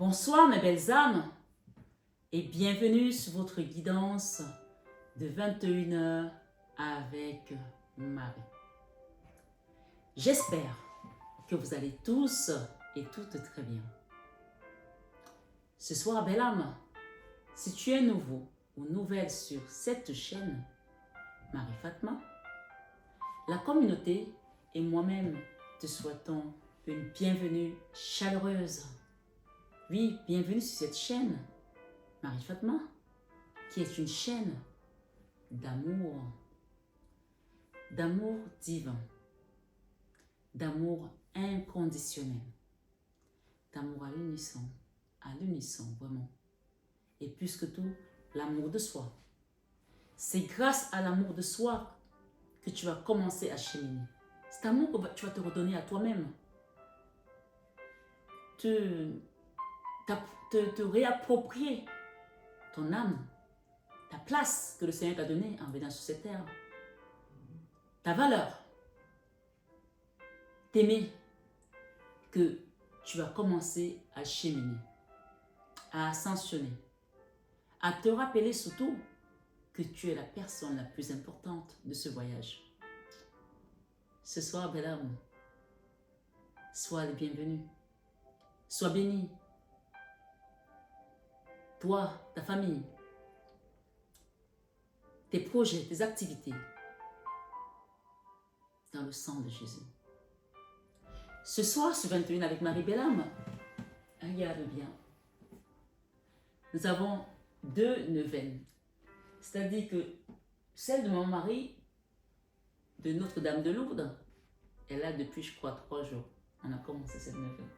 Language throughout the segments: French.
Bonsoir mes belles âmes et bienvenue sur votre guidance de 21h avec Marie. J'espère que vous allez tous et toutes très bien. Ce soir, belle âme, si tu es nouveau ou nouvelle sur cette chaîne, Marie Fatma, la communauté et moi-même te souhaitons une bienvenue chaleureuse. Oui, bienvenue sur cette chaîne, Marie Fatma, qui est une chaîne d'amour divin, d'amour inconditionnel, d'amour à l'unisson vraiment. Et plus que tout, l'amour de soi. C'est grâce à l'amour de soi que tu vas commencer à cheminer. Cet amour que tu vas te redonner à toi-même. Te réapproprier ton âme, ta place que le Seigneur t'a donnée en venant sur cette terre, ta valeur, t'aimer, que tu vas commencer à cheminer, à ascensionner, à te rappeler surtout que tu es la personne la plus importante de ce voyage. Ce soir, belle âme, sois le bienvenu, sois béni. Toi, ta famille, tes projets, tes activités, dans le sang de Jésus. Ce soir, sur 21 avec Marie Bellam, regarde bien, nous avons deux neuvaines. C'est-à-dire que celle de mon mari, de Notre-Dame de Lourdes, elle a depuis, je crois, 3 jours. On a commencé cette neuvaine.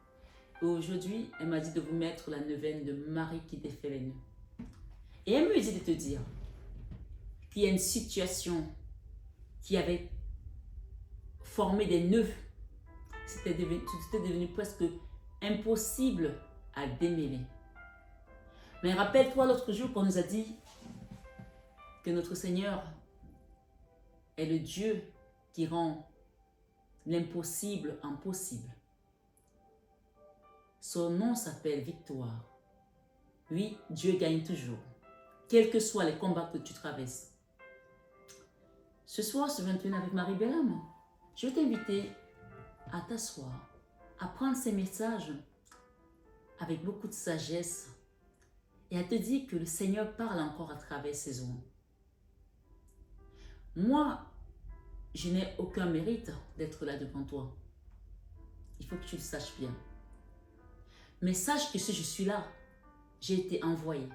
Et aujourd'hui, elle m'a dit de vous mettre la neuvaine de Marie qui défait les nœuds. Et elle me dit de te dire qu'il y a une situation qui avait formé des nœuds. C'était devenu presque impossible à démêler. Mais rappelle-toi l'autre jour qu'on nous a dit que notre Seigneur est le Dieu qui rend l'impossible en possible. Son nom s'appelle Victoire. Oui, Dieu gagne toujours, quels que soient les combats que tu traverses. Ce soir, ce 21 avec Marie Bellam, je vais t'inviter à t'asseoir, à prendre ces messages avec beaucoup de sagesse et à te dire que le Seigneur parle encore à travers ces ondes. Moi, je n'ai aucun mérite d'être là devant toi. Il faut que tu le saches bien. Mais sache que si je suis là, j'ai été envoyé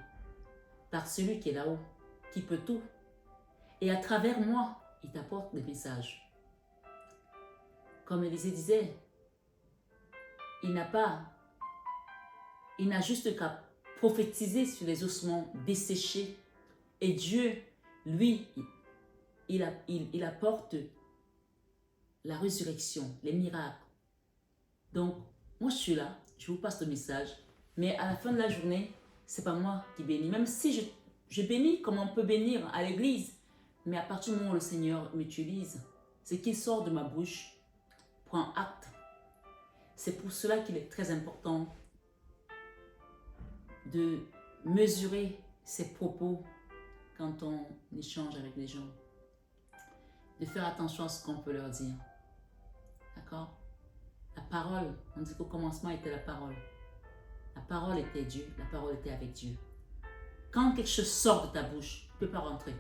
par celui qui est là-haut, qui peut tout. Et à travers moi, il t'apporte des messages. Comme Élisée disait, il n'a juste qu'à prophétiser sur les ossements desséchés. Et Dieu, lui, il apporte la résurrection, les miracles. Donc, moi je suis là, je vous passe le message, mais à la fin de la journée, c'est pas moi qui bénis. Même si je bénis comme on peut bénir à l'église, mais à partir du moment où le Seigneur m'utilise, ce qui sort de ma bouche prend acte. C'est pour cela qu'il est très important de mesurer ses propos quand on échange avec les gens. De faire attention à ce qu'on peut leur dire. D'accord? La parole, on dit qu'au commencement était la parole. La parole était Dieu, la parole était avec Dieu. Quand quelque chose sort de ta bouche, tu ne peux pas rentrer.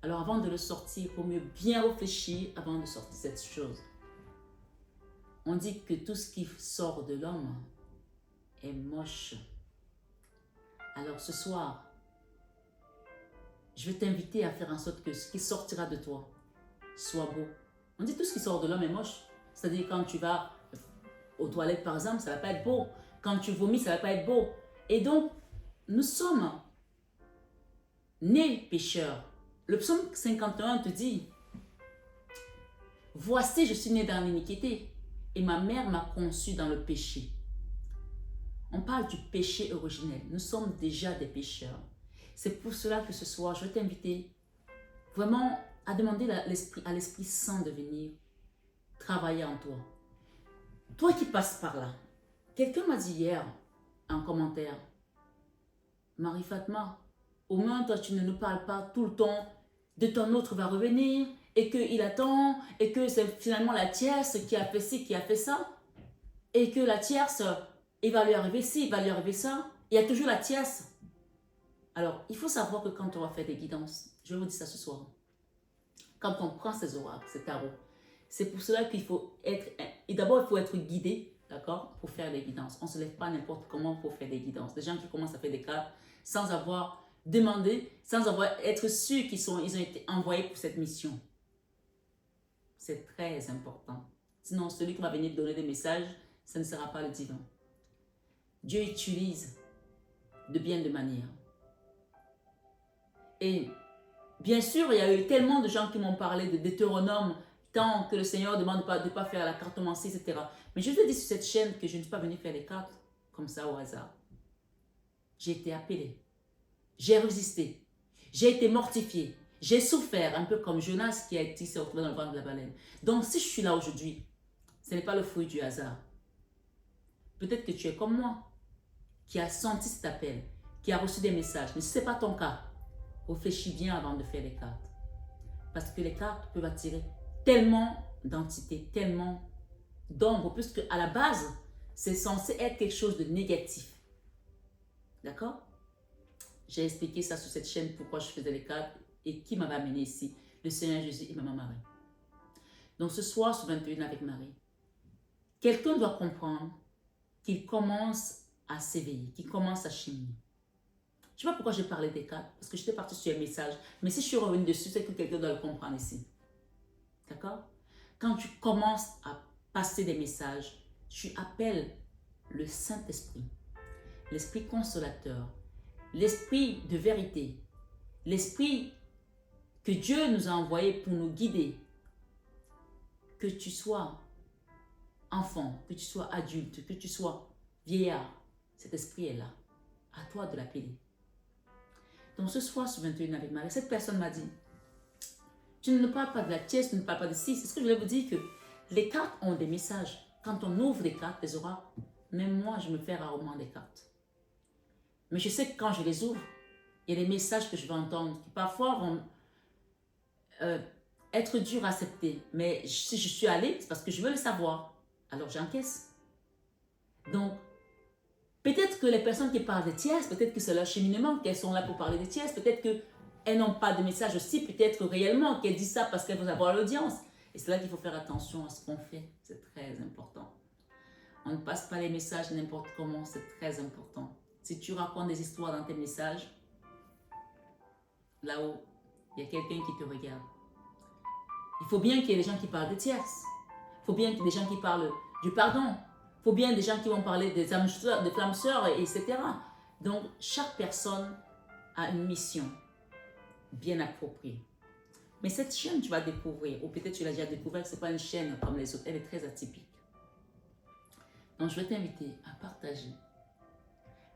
Alors avant de le sortir, il faut mieux bien réfléchir avant de sortir cette chose. On dit que tout ce qui sort de l'homme est moche. Alors ce soir, je vais t'inviter à faire en sorte que ce qui sortira de toi soit beau. On dit tout ce qui sort de l'homme est moche. C'est-à-dire quand tu vas aux toilettes par exemple, ça ne va pas être beau. Quand tu vomis, ça ne va pas être beau. Et donc, nous sommes nés pécheurs. Le psaume 51 te dit, « Voici, je suis né dans l'iniquité et ma mère m'a conçu dans le péché. » On parle du péché originel. Nous sommes déjà des pécheurs. C'est pour cela que ce soir, je vais t'inviter vraiment à demander à l'Esprit Saint de venir travailler en toi. Toi qui passes par là, quelqu'un m'a dit hier, en commentaire. Marie Fatma, au moins toi tu ne nous parles pas tout le temps de ton autre va revenir et qu'il attend et que c'est finalement la tierce qui a fait ci, qui a fait ça et que la tierce, il va lui arriver ci, il va lui arriver ça. Il y a toujours la tierce. Alors, il faut savoir que quand on va faire des guidances, je vous dis ça ce soir, quand on prend ces oracles, ces tarots, c'est pour cela qu'il faut être, et d'abord il faut être guidé, d'accord, pour faire des guidances. On ne se lève pas n'importe comment pour faire des guidances. Des gens qui commencent à faire des cartes sans avoir demandé, sans avoir être sûr ils ont été envoyés pour cette mission. C'est très important. Sinon, celui qui va venir donner des messages, ce ne sera pas le divin. Dieu utilise de bien de manières. Et bien sûr, il y a eu tellement de gens qui m'ont parlé de Deutéronome, tant que le Seigneur demande de ne pas faire la cartomancie, etc. Mais je te dis sur cette chaîne que je ne suis pas venue faire les cartes comme ça au hasard. J'ai été appelée. J'ai résisté. J'ai été mortifié. J'ai souffert, un peu comme Jonas qui a été retrouvé dans le ventre de la baleine. Donc, si je suis là aujourd'hui, ce n'est pas le fruit du hasard. Peut-être que tu es comme moi, qui a senti cet appel, qui a reçu des messages. Mais si ce n'est pas ton cas, réfléchis bien avant de faire les cartes. Parce que les cartes peuvent attirer tellement d'entités, tellement d'ombre, puisque à la base, c'est censé être quelque chose de négatif. D'accord? J'ai expliqué ça sur cette chaîne, pourquoi je faisais les cartes et qui m'avait amené ici. Le Seigneur Jésus et Maman Marie. Donc ce soir, sur 21 avec Marie, quelqu'un doit comprendre qu'il commence à s'éveiller, qu'il commence à cheminer. Je ne sais pas pourquoi j'ai parlé des cartes, parce que j'étais partie sur un message. Mais si je suis revenue dessus, c'est que quelqu'un doit le comprendre ici. D'accord? Quand tu commences à passer des messages, tu appelles le Saint-Esprit, l'Esprit consolateur, l'Esprit de vérité, l'Esprit que Dieu nous a envoyé pour nous guider. Que tu sois enfant, que tu sois adulte, que tu sois vieillard, cet esprit est là. À toi de l'appeler. Donc ce soir sur 21 avec Marie, cette personne m'a dit, tu ne parles pas de la tierce, tu ne parles pas de ci. C'est ce que je voulais vous dire, que les cartes ont des messages. Quand on ouvre des cartes, les oracles, même moi je me fais rarement des cartes. Mais je sais que quand je les ouvre, il y a des messages que je vais entendre qui parfois vont être durs à accepter. Mais si je suis allée, c'est parce que je veux le savoir. Alors j'encaisse. Donc, peut-être que les personnes qui parlent des tierces, peut-être que c'est leur cheminement, qu'elles sont là pour parler des tierces, peut-être qu'elles n'ont pas de message aussi, peut-être réellement qu'elles disent ça parce qu'elles vont avoir l'audience. Et c'est là qu'il faut faire attention à ce qu'on fait. C'est très important. On ne passe pas les messages n'importe comment, c'est très important. Si tu racontes des histoires dans tes messages, là-haut, il y a quelqu'un qui te regarde. Il faut bien qu'il y ait des gens qui parlent des tierces. Il faut bien qu'il y ait des gens qui parlent du pardon. Il faut bien des gens qui vont parler des âmes sœurs, des flammes sœurs, etc. Donc, chaque personne a une mission bien appropriée. Mais cette chaîne, tu vas découvrir, ou peut-être tu l'as déjà découvert, ce n'est pas une chaîne comme les autres, elle est très atypique. Donc, je vais t'inviter à partager,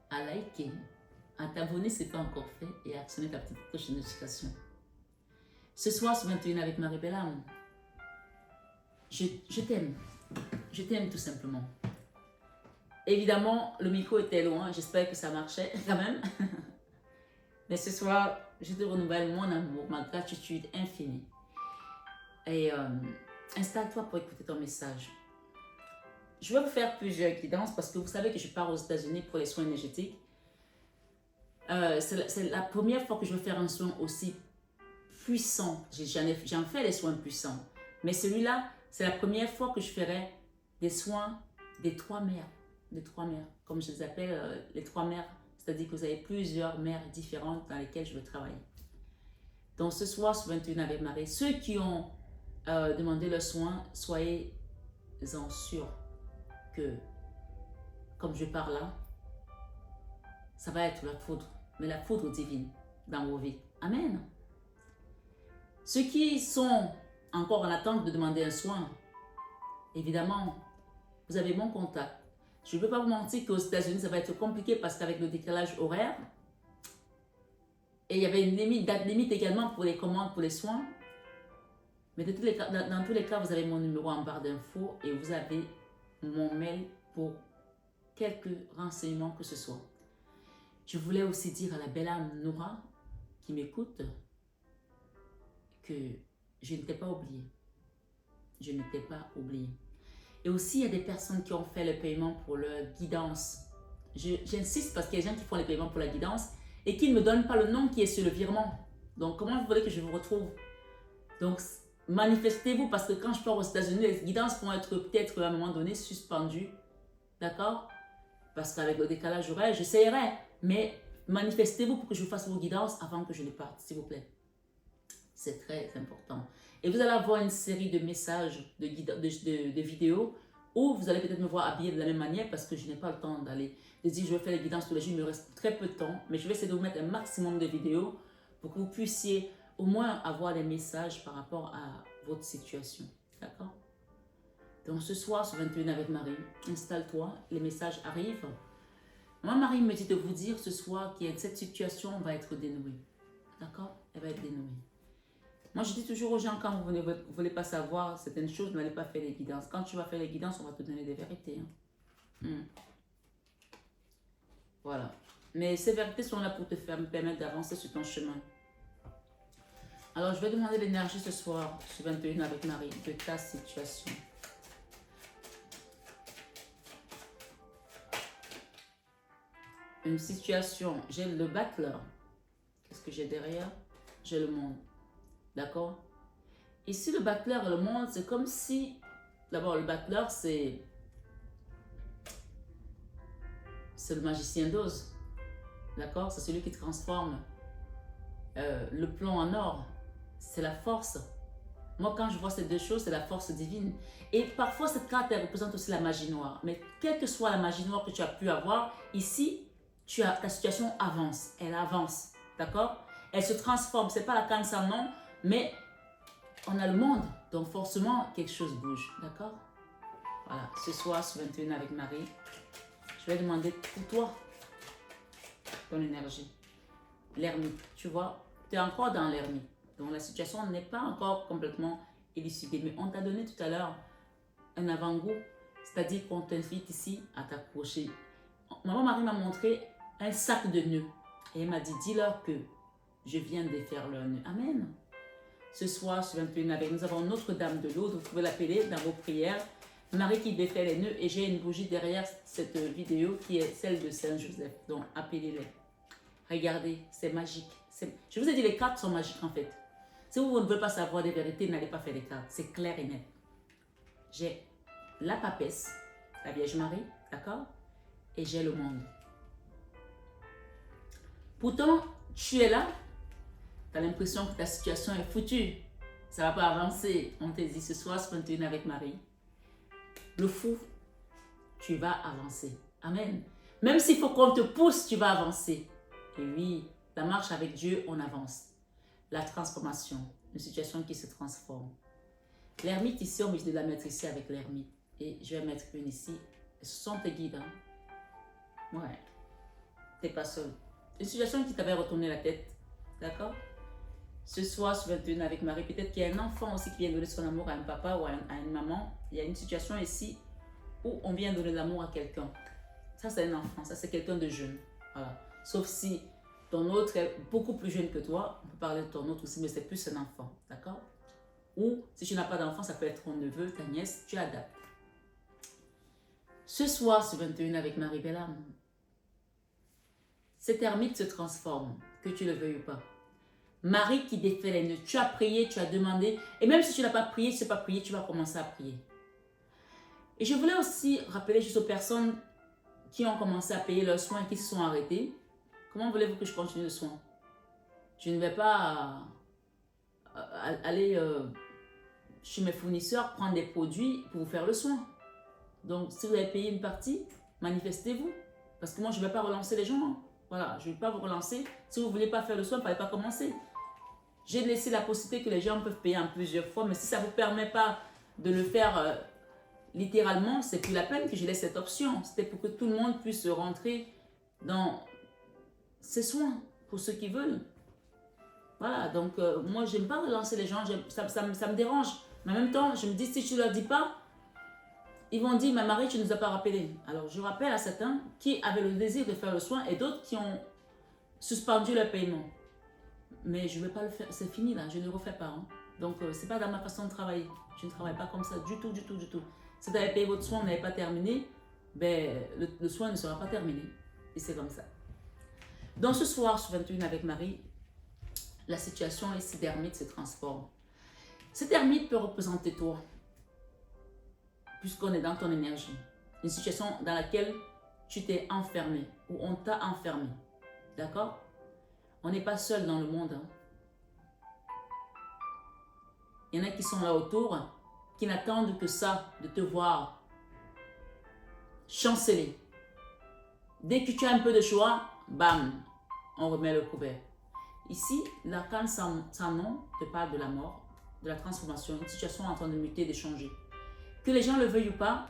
à liker, à t'abonner si ce n'est pas encore fait et à actionner ta petite cloche de notification. Ce soir, sur 21 avec Marie-Belle Âme, je t'aime. Je t'aime tout simplement. Évidemment, le micro était loin. J'espère que ça marchait quand même. Mais ce soir, je te renouvelle mon amour, ma gratitude infinie. Et installe-toi pour écouter ton message. Je vais vous faire plusieurs guidances parce que vous savez que je pars aux États-Unis pour les soins énergétiques. C'est la première fois que je vais faire un soin aussi puissant. J'en fais des soins puissants. Mais celui-là, c'est la première fois que je ferai des soins des trois mères. Des trois mères, comme je les appelle, les trois mères. C'est-à-dire que vous avez plusieurs mères différentes dans lesquelles je veux travailler. Donc ce soir, sur 21 avec Marie, ceux qui ont demandé le soin, soyez-en sûrs que, comme je parle là, ça va être la foudre, mais la foudre divine dans vos vies. Amen. Ceux qui sont encore en attente de demander un soin, évidemment, vous avez mon contact. Je ne peux pas vous mentir qu'aux États-Unis, ça va être compliqué parce qu'avec le décalage horaire, et il y avait une date limite également pour les commandes, pour les soins. Mais dans tous les cas, vous avez mon numéro en barre d'infos et vous avez mon mail pour quelques renseignements que ce soit. Je voulais aussi dire à la belle âme Nora qui m'écoute que je ne t'ai pas oublié. Je ne t'ai pas oublié. Et aussi, il y a des personnes qui ont fait le paiement pour leur guidance. J'insiste parce qu'il y a des gens qui font les paiements pour la guidance et qui ne me donnent pas le nom qui est sur le virement. Donc, comment vous voulez que je vous retrouve? Donc, manifestez-vous parce que quand je pars aux États-Unis, les guidances vont être peut-être à un moment donné suspendues. D'accord? Parce qu'avec le décalage horaire, j'essaierai. Mais manifestez-vous pour que je fasse vos guidances avant que je ne parte, s'il vous plaît. C'est très important. Et vous allez avoir une série de messages, de vidéos où vous allez peut-être me voir habillée de la même manière parce que je n'ai pas le temps de dire je vais faire les guidances tous les jours. Il me reste très peu de temps. Mais je vais essayer de vous mettre un maximum de vidéos pour que vous puissiez au moins avoir des messages par rapport à votre situation. D'accord? Donc ce soir, sur 21 avec Marie, installe-toi, les messages arrivent. Moi, Marie me dit de vous dire ce soir que cette situation va être dénouée. D'accord? Elle va être dénouée. Moi, je dis toujours aux gens, quand vous ne voulez pas savoir certaines choses, n'allez pas faire les guidances. Quand tu vas faire les guidances, on va te donner des vérités. Voilà. Mais ces vérités sont là pour te permettre d'avancer sur ton chemin. Alors, je vais demander l'énergie ce soir, sur 21 avec Marie, de ta situation. Une situation, j'ai le battleur. Qu'est-ce que j'ai derrière? J'ai le monde. D'accord? Ici, le battleur et le monde, c'est comme si... D'abord, le battleur, c'est le magicien d'Oz. D'accord? C'est celui qui transforme le plomb en or. C'est la force. Moi, quand je vois ces deux choses, c'est la force divine. Et parfois, cette carte, elle représente aussi la magie noire. Mais quelle que soit la magie noire que tu as pu avoir, ici, ta situation avance. Elle avance. D'accord? Elle se transforme. Ce n'est pas la cancer, non. Mais on a le monde. Donc, forcément, quelque chose bouge. D'accord? Voilà. Ce soir, sur 21 avec Marie, je vais demander pour toi ton énergie. L'ermite. Tu vois, tu es encore dans l'ermite. Donc, la situation n'est pas encore complètement élucidée. Mais on t'a donné tout à l'heure un avant-goût. C'est-à-dire qu'on t'invite ici à t'accrocher. Maman Marie m'a montré un sac de nœuds. Et elle m'a dit, dis-leur que je viens de défaire leurs nœuds. Amen. Ce soir, sur 21 avec nous avons Notre-Dame de l'Aude. Vous pouvez l'appeler dans vos prières. Marie qui défait les nœuds. Et j'ai une bougie derrière cette vidéo qui est celle de Saint-Joseph. Donc, appelez-les. Regardez, c'est magique. Je vous ai dit, les cartes sont magiques en fait. Si vous ne voulez pas savoir des vérités, n'allez pas faire les cartes. C'est clair et net. J'ai la papesse, la Vierge Marie, d'accord? Et j'ai le monde. Pourtant, tu es là, tu as l'impression que ta situation est foutue. Ça ne va pas avancer. On te dit ce soir, c'est 21 avec Marie. Le fou, tu vas avancer. Amen. Même s'il faut qu'on te pousse, tu vas avancer. Et oui, la marche avec Dieu, on avance. La transformation, une situation qui se transforme. L'ermite ici, on me dit de la mettre ici avec l'ermite. Et je vais mettre une ici. Ce sont tes guides. Hein? Ouais. T'es pas seul. Une situation qui t'avait retourné la tête. D'accord? Ce soir, sur 21 avec Marie, peut-être qu'il y a un enfant aussi qui vient donner son amour à un papa ou à une maman. Il y a une situation ici où on vient donner l'amour à quelqu'un. Ça, c'est un enfant. Ça, c'est quelqu'un de jeune. Voilà. Sauf si ton autre est beaucoup plus jeune que toi. On peut parler de ton autre aussi, mais c'est plus un enfant. D'accord? Ou si tu n'as pas d'enfant, ça peut être ton neveu, ta nièce. Tu adaptes. Ce soir, sur 21 avec Marie Bellam, cet ermite se transforme, que tu le veuilles ou pas. Marie qui défait les nœuds. Tu as prié, tu as demandé. Et même si tu n'as pas prié, tu ne sais pas prier, tu vas commencer à prier. Et je voulais aussi rappeler juste aux personnes qui ont commencé à payer leurs soins et qui se sont arrêtés. Comment voulez-vous que je continue le soin? Je ne vais pas aller chez mes fournisseurs prendre des produits pour vous faire le soin. Donc, si vous avez payé une partie, manifestez-vous. Parce que moi, je ne vais pas relancer les gens. Hein. Voilà, je ne vais pas vous relancer. Si vous ne voulez pas faire le soin, il ne fallait pas commencer. J'ai laissé la possibilité que les gens peuvent payer en plusieurs fois. Mais si ça ne vous permet pas de le faire littéralement, c'est plus la peine que je laisse cette option. C'était pour que tout le monde puisse rentrer dans ces soins, pour ceux qui veulent. Voilà, donc moi, je n'aime pas relancer les gens. Ça me dérange. Mais en même temps, je me dis, si tu ne leur dis pas, ils vont dire, ma Marie, tu ne nous as pas rappelé. Alors, je rappelle à certains qui avaient le désir de faire le soin et d'autres qui ont suspendu le paiement. Mais je ne vais pas le faire, c'est fini là, je ne le refais pas. Hein. Donc, ce n'est pas dans ma façon de travailler. Je ne travaille pas comme ça du tout, du tout, du tout. Si vous avez payé votre soin, vous n'avez pas terminé, ben, le soin ne sera pas terminé. Et c'est comme ça. Donc, ce soir, sur 21 avec Marie, la situation ici d'ermite se transforme. Cette ermite peut représenter toi, puisqu'on est dans ton énergie. Une situation dans laquelle tu t'es enfermé ou on t'a enfermé. D'accord? On n'est pas seul dans le monde. Hein. Il y en a qui sont là autour, qui n'attendent que ça, de te voir chanceler. Dès que tu as un peu de choix, bam, on remet le couvert. Ici, l'arcane sans nom te parle de la mort, de la transformation, une situation en train de muter, de changer. Que les gens le veuillent ou pas,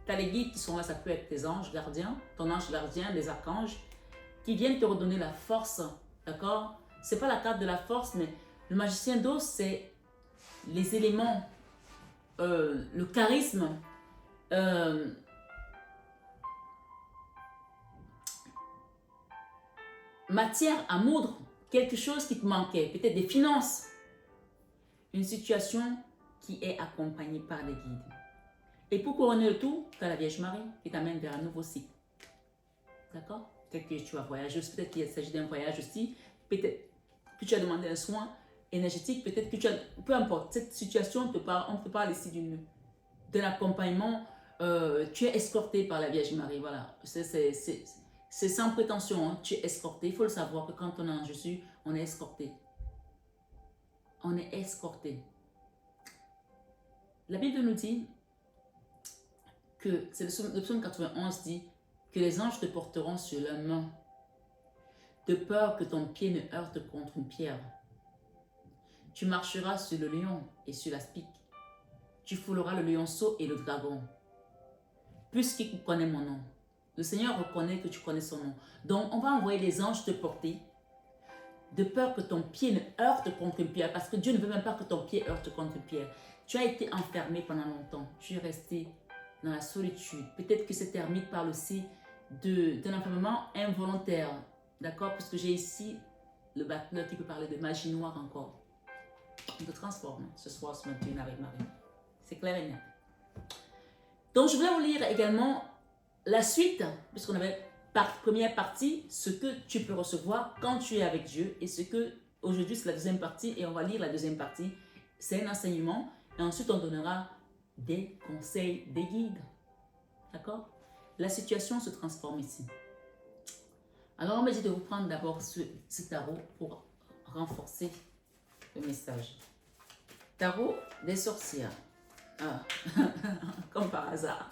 tu as les guides qui sont là, ça peut être tes anges gardiens, ton ange gardien, les archanges, qui viennent te redonner la force, d'accord? Ce n'est pas la carte de la force, mais le magicien d'eau, c'est les éléments, le charisme, matière à moudre, quelque chose qui te manquait, peut-être des finances, une situation qui est accompagnée par les guides. Et pour couronner le tout, tu as la Vierge Marie qui t'amène vers un nouveau cycle. D'accord? Peut-être que tu vas voyager, peut-être qu'il s'agit d'un voyage aussi, peut-être que tu as demandé un soin énergétique, peut-être que tu as... Peu importe, cette situation, on te parle ici d'un accompagnement. Tu es escorté par la Vierge Marie, voilà. C'est sans prétention, hein. Tu es escorté. Il faut le savoir que quand on est en Jésus, on est escorté. On est escorté. La Bible nous dit que, c'est le psaume 91 dit que les anges te porteront sur leurs mains, de peur que ton pied ne heurte contre une pierre. Tu marcheras sur le lion et sur la spique. Tu fouleras le lionceau et le dragon. Puisqu'il connaît mon nom. Le Seigneur reconnaît que tu connais son nom. Donc, on va envoyer les anges te porter, de peur que ton pied ne heurte contre une pierre, parce que Dieu ne veut même pas que ton pied heurte contre une pierre. Tu as été enfermé pendant longtemps. Tu es resté dans la solitude. Peut-être que cette ermite parle aussi d'un enfermement involontaire. D'accord? Parce que j'ai ici le battleur qui peut parler de magie noire encore. On te transforme ce soir, ce matin avec Marie. C'est clair et net. Donc, je voulais vous lire également la suite, puisqu'on avait première partie, ce que tu peux recevoir quand tu es avec Dieu, et ce que, aujourd'hui, c'est la deuxième partie, et on va lire la deuxième partie. C'est un enseignement, et ensuite, on donnera des conseils, des guides. D'accord? La situation se transforme ici. Alors, on m'a dit de vous prendre d'abord ce tarot pour renforcer le message. Tarot des sorcières. Ah. Comme par hasard.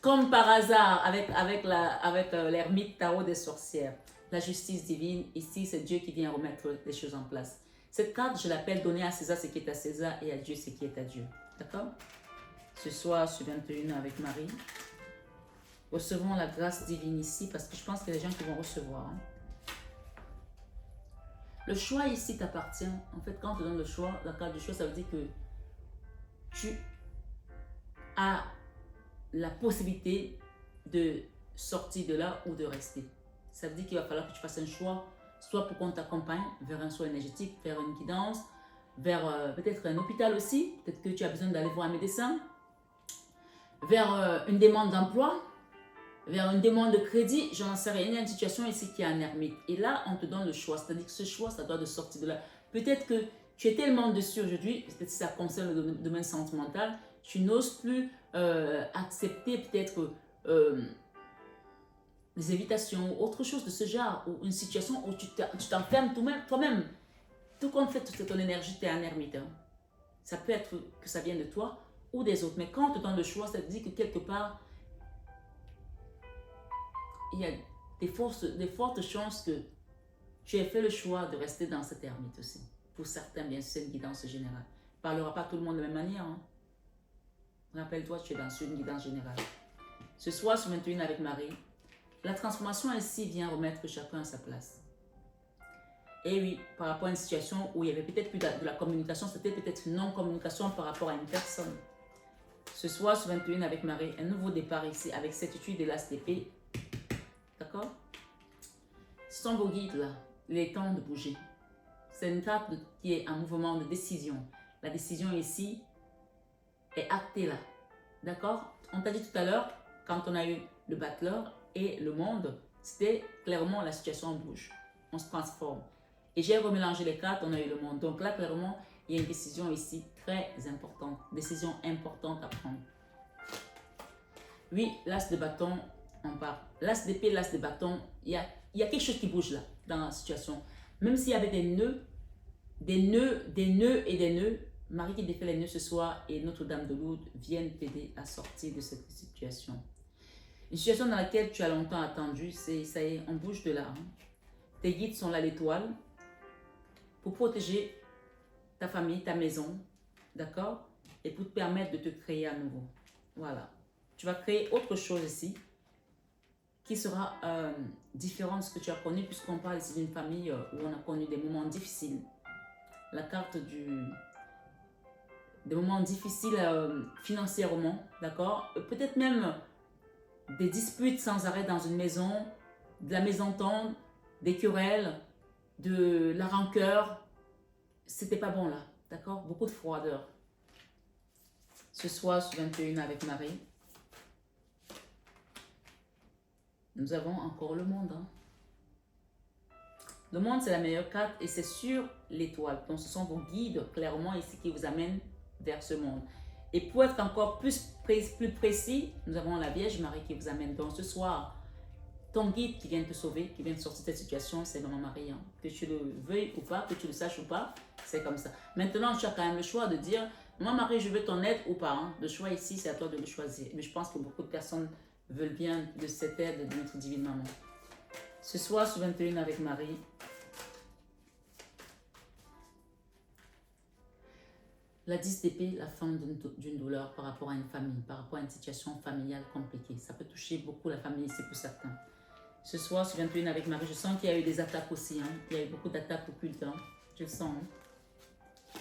Comme par hasard, avec l'ermite tarot des sorcières. La justice divine, ici, c'est Dieu qui vient remettre les choses en place. Cette carte, je l'appelle donner à César ce qui est à César et à Dieu ce qui est à Dieu. D'accord? Ce soir, sur 21 avec Marie. Recevons la grâce divine ici, parce que je pense qu'il y a des gens qui vont recevoir. Hein. Le choix ici t'appartient. En fait, quand on te donne le choix, la carte du choix, ça veut dire que tu as la possibilité de sortir de là ou de rester. Ça veut dire qu'il va falloir que tu fasses un choix, soit pour qu'on t'accompagne vers un soin énergétique, vers une guidance, vers peut-être un hôpital aussi, peut-être que tu as besoin d'aller voir un médecin, vers une demande d'emploi, vers une demande de crédit, je n'en sais rien. Il y a une situation ici qui est en ermite. Et là, on te donne le choix. C'est-à-dire que ce choix, ça doit de sortir de là. Peut-être que tu es tellement dessus aujourd'hui, peut-être si ça concerne le domaine sentimental, tu n'oses plus accepter peut-être des invitations ou autre chose de ce genre, ou une situation où tu t'enfermes toi-même. Tout compte fait, toute ton énergie, tu es en ermite. Hein. Ça peut être que ça vienne de toi ou des autres. Mais quand on te donne le choix, ça te dit que quelque part, il y a des fortes chances que tu aies fait le choix de rester dans cette ermite aussi. Pour certains, bien sûr, c'est une guidance générale. Ne parlera pas tout le monde de la même manière. Hein. Rappelle-toi, tu es dans une guidance générale. Ce soir, sur 21 avec Marie, la transformation ici vient remettre chacun à sa place. Et oui, par rapport à une situation où il y avait peut-être plus de la communication, c'était peut-être une non-communication par rapport à une personne. Ce soir, sur 21 avec Marie, un nouveau départ ici avec certitude et l'as d'épée. D'accord? Ce sont vos guides là. Il est temps de bouger. C'est une carte qui est un mouvement de décision. La décision ici est actée là. D'accord? On t'a dit tout à l'heure, quand on a eu le battleur et le monde, c'était clairement la situation bouge. On se transforme. Et j'ai remélangé les cartes, on a eu le monde. Donc là, clairement, il y a une décision ici très importante. Décision importante à prendre. Oui, l'as de bâton, on parle. L'as d'épée, l'as de bâton, il y a quelque chose qui bouge là, dans la situation. Même s'il y avait des nœuds, des nœuds et des nœuds, Marie qui défait les nœuds ce soir et Notre-Dame de Lourdes viennent t'aider à sortir de cette situation. Une situation dans laquelle tu as longtemps attendu, ça y est, on bouge de là. Hein. Tes guides sont là, l'étoile, pour protéger ta famille, ta maison, d'accord? Et pour te permettre de te créer à nouveau. Voilà. Tu vas créer autre chose ici qui sera différent de ce que tu as connu, puisqu'on parle ici d'une famille où on a connu des moments difficiles. La carte des moments difficiles financièrement, d'accord? Peut-être même des disputes sans arrêt dans une maison, de la mésentente, des querelles, de la rancœur. C'était pas bon là, d'accord? Beaucoup de froideur. Ce soir, sur 21 avec Marie, nous avons encore le monde. Hein? Le monde, c'est la meilleure carte et c'est sur l'étoile. Donc, ce sont vos guides, clairement, ici, qui vous amènent vers ce monde. Et pour être encore plus précis, nous avons la Vierge Marie qui vous amène. Donc, ce soir, ton guide qui vient te sauver, qui vient te sortir de cette situation, c'est Maman Marie. Hein. Que tu le veuilles ou pas, que tu le saches ou pas, c'est comme ça. Maintenant, tu as quand même le choix de dire, Maman Marie, je veux ton aide ou pas. Hein. Le choix ici, c'est à toi de le choisir. Mais je pense que beaucoup de personnes veulent bien de cette aide de notre divine maman. Ce soir, sur 21 avec Marie, la 10 d'épée, la fin d'une douleur par rapport à une famille, par rapport à une situation familiale compliquée. Ça peut toucher beaucoup la famille ici pour certains. Ce soir, sur 21 avec Marie, je sens qu'il y a eu des attaques aussi. Hein. Il y a eu beaucoup d'attaques occultes. Hein. Je le sens. Hein.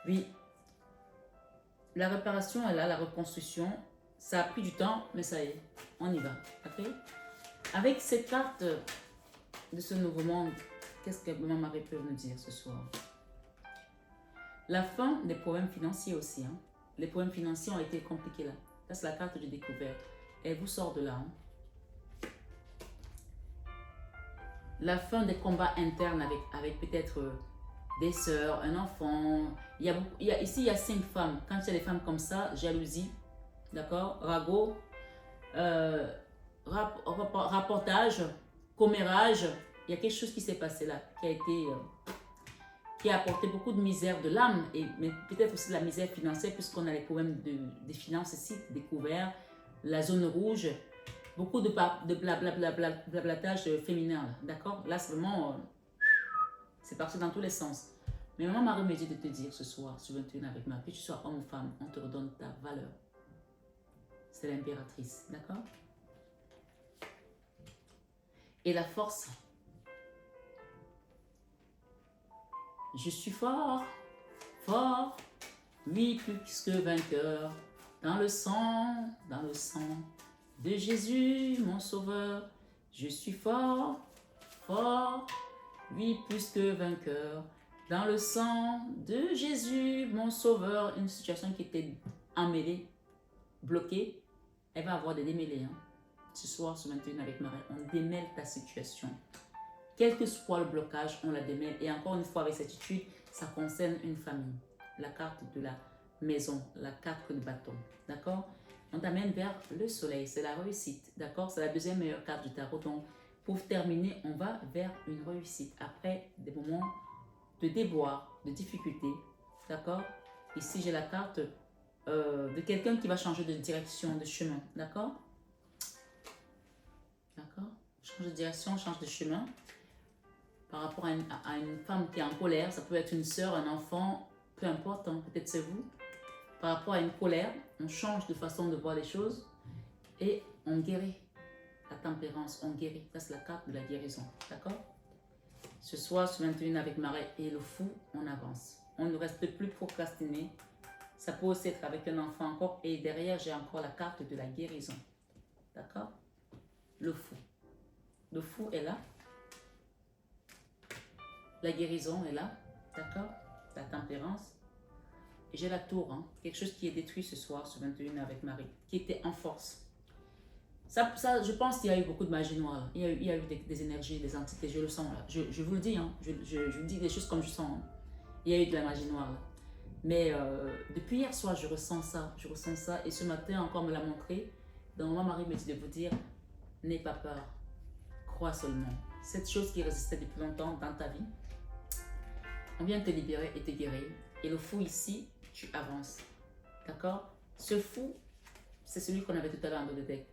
Oui. La réparation est là, la reconstruction. Ça a pris du temps, mais ça y est. On y va. Okay? Avec cette carte de ce nouveau monde, qu'est-ce que Maman Marie peut nous dire ce soir? La fin des problèmes financiers aussi. Hein. Les problèmes financiers ont été compliqués là. Là, c'est la carte de découverte. Elle vous sort de là. Hein. La fin des combats internes avec peut-être des sœurs, un enfant. Ici, il y a 5 femmes. Quand il y a des femmes comme ça, jalousie, d'accord, ragot, rapportage, commérage. Il y a quelque chose qui s'est passé là, qui a apporté beaucoup de misère de l'âme, mais peut-être aussi de la misère financière, puisqu'on a les problèmes des finances ici, découvert, la zone rouge, beaucoup de blablatage féminin, d'accord? Là, c'est vraiment, c'est parti dans tous les sens. Mais Maman Marie me dit de te dire ce soir, sur 21 avec moi, que tu sois homme ou femme, on te redonne ta valeur. C'est l'impératrice, d'accord? Et la force. Je suis fort, fort, oui, plus que vainqueur, dans le sang de Jésus, mon sauveur. Je suis fort, fort, oui, plus que vainqueur, dans le sang de Jésus, mon sauveur. Une situation qui était emmêlée, bloquée, elle va avoir des démêlés. Hein. Ce soir, sur 21 avec Marie, on démêle ta situation. Quel que soit le blocage, on la démêle. Et encore une fois, avec certitude, ça concerne une famille. La carte de la maison, la carte de bâton. D'accord? On t'amène vers le soleil. C'est la réussite. D'accord? C'est la deuxième meilleure carte du tarot. Donc, pour terminer, on va vers une réussite. Après des moments de déboire, de difficulté. D'accord? Ici, j'ai la carte de quelqu'un qui va changer de direction, de chemin. D'accord? D'accord? Change de direction, change de chemin. Par rapport à une femme qui est en colère, ça peut être une soeur, un enfant, peu importe, hein, peut-être c'est vous. Par rapport à une colère, on change de façon de voir les choses et on guérit. La tempérance, on guérit. Ça, c'est la carte de la guérison. D'accord? Ce soir, sur 21 avec Marie et le fou, on avance. On ne reste plus procrastiné. Ça peut aussi être avec un enfant encore. Et derrière, j'ai encore la carte de la guérison. D'accord? Le fou. Le fou est là. La guérison est là. D'accord? La tempérance. Et j'ai la tour. Hein? Quelque chose qui est détruit ce soir, ce 21 avec Marie. Qui était en force. Ça, je pense qu'il y a eu beaucoup de magie noire. Là. Il y a eu des énergies, des entités. Je le sens là. Je vous le dis. Hein? Je vous dis des choses comme je sens. Hein? Il y a eu de la magie noire là. Mais depuis hier soir, je ressens ça. Je ressens ça. Et ce matin, encore me l'a montré. Donc, moi, Marie me dit de vous dire, n'aie pas peur. Crois seulement. Cette chose qui résistait depuis longtemps dans ta vie, on vient te libérer et te guérir. Et le fou ici, tu avances. D'accord? Ce fou, c'est celui qu'on avait tout à l'heure en dos de deck.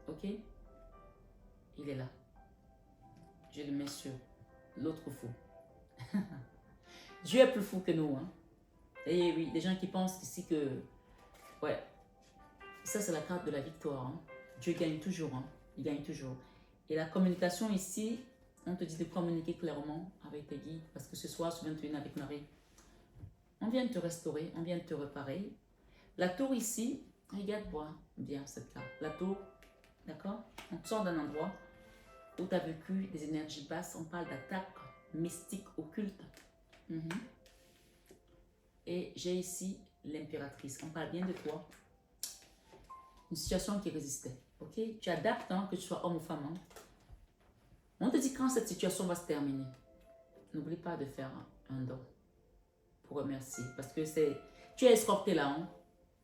Ok? Il est là. Je le mets sur l'autre fou. Dieu est plus fou que nous. Hein? Et oui, des gens qui pensent ici que... Ouais. Ça, c'est la carte de la victoire. Hein? Dieu gagne toujours. Hein? Il gagne toujours. Et la communication ici, on te dit de communiquer clairement avec tes guides. Parce que ce soir, ce 21 avec Marie, on vient de te restaurer, on vient de te réparer. La tour ici, regarde-moi bien cette carte. La tour, d'accord? On te sort d'un endroit où tu as vécu des énergies basses. On parle d'attaque mystique, occulte. Et j'ai ici l'impératrice. On parle bien de toi. Une situation qui résistait. Ok? Tu adaptes, hein, que tu sois homme ou femme. Hein. On te dit quand cette situation va se terminer. N'oublie pas de faire un don pour remercier. Parce que tu es escorté là. Hein.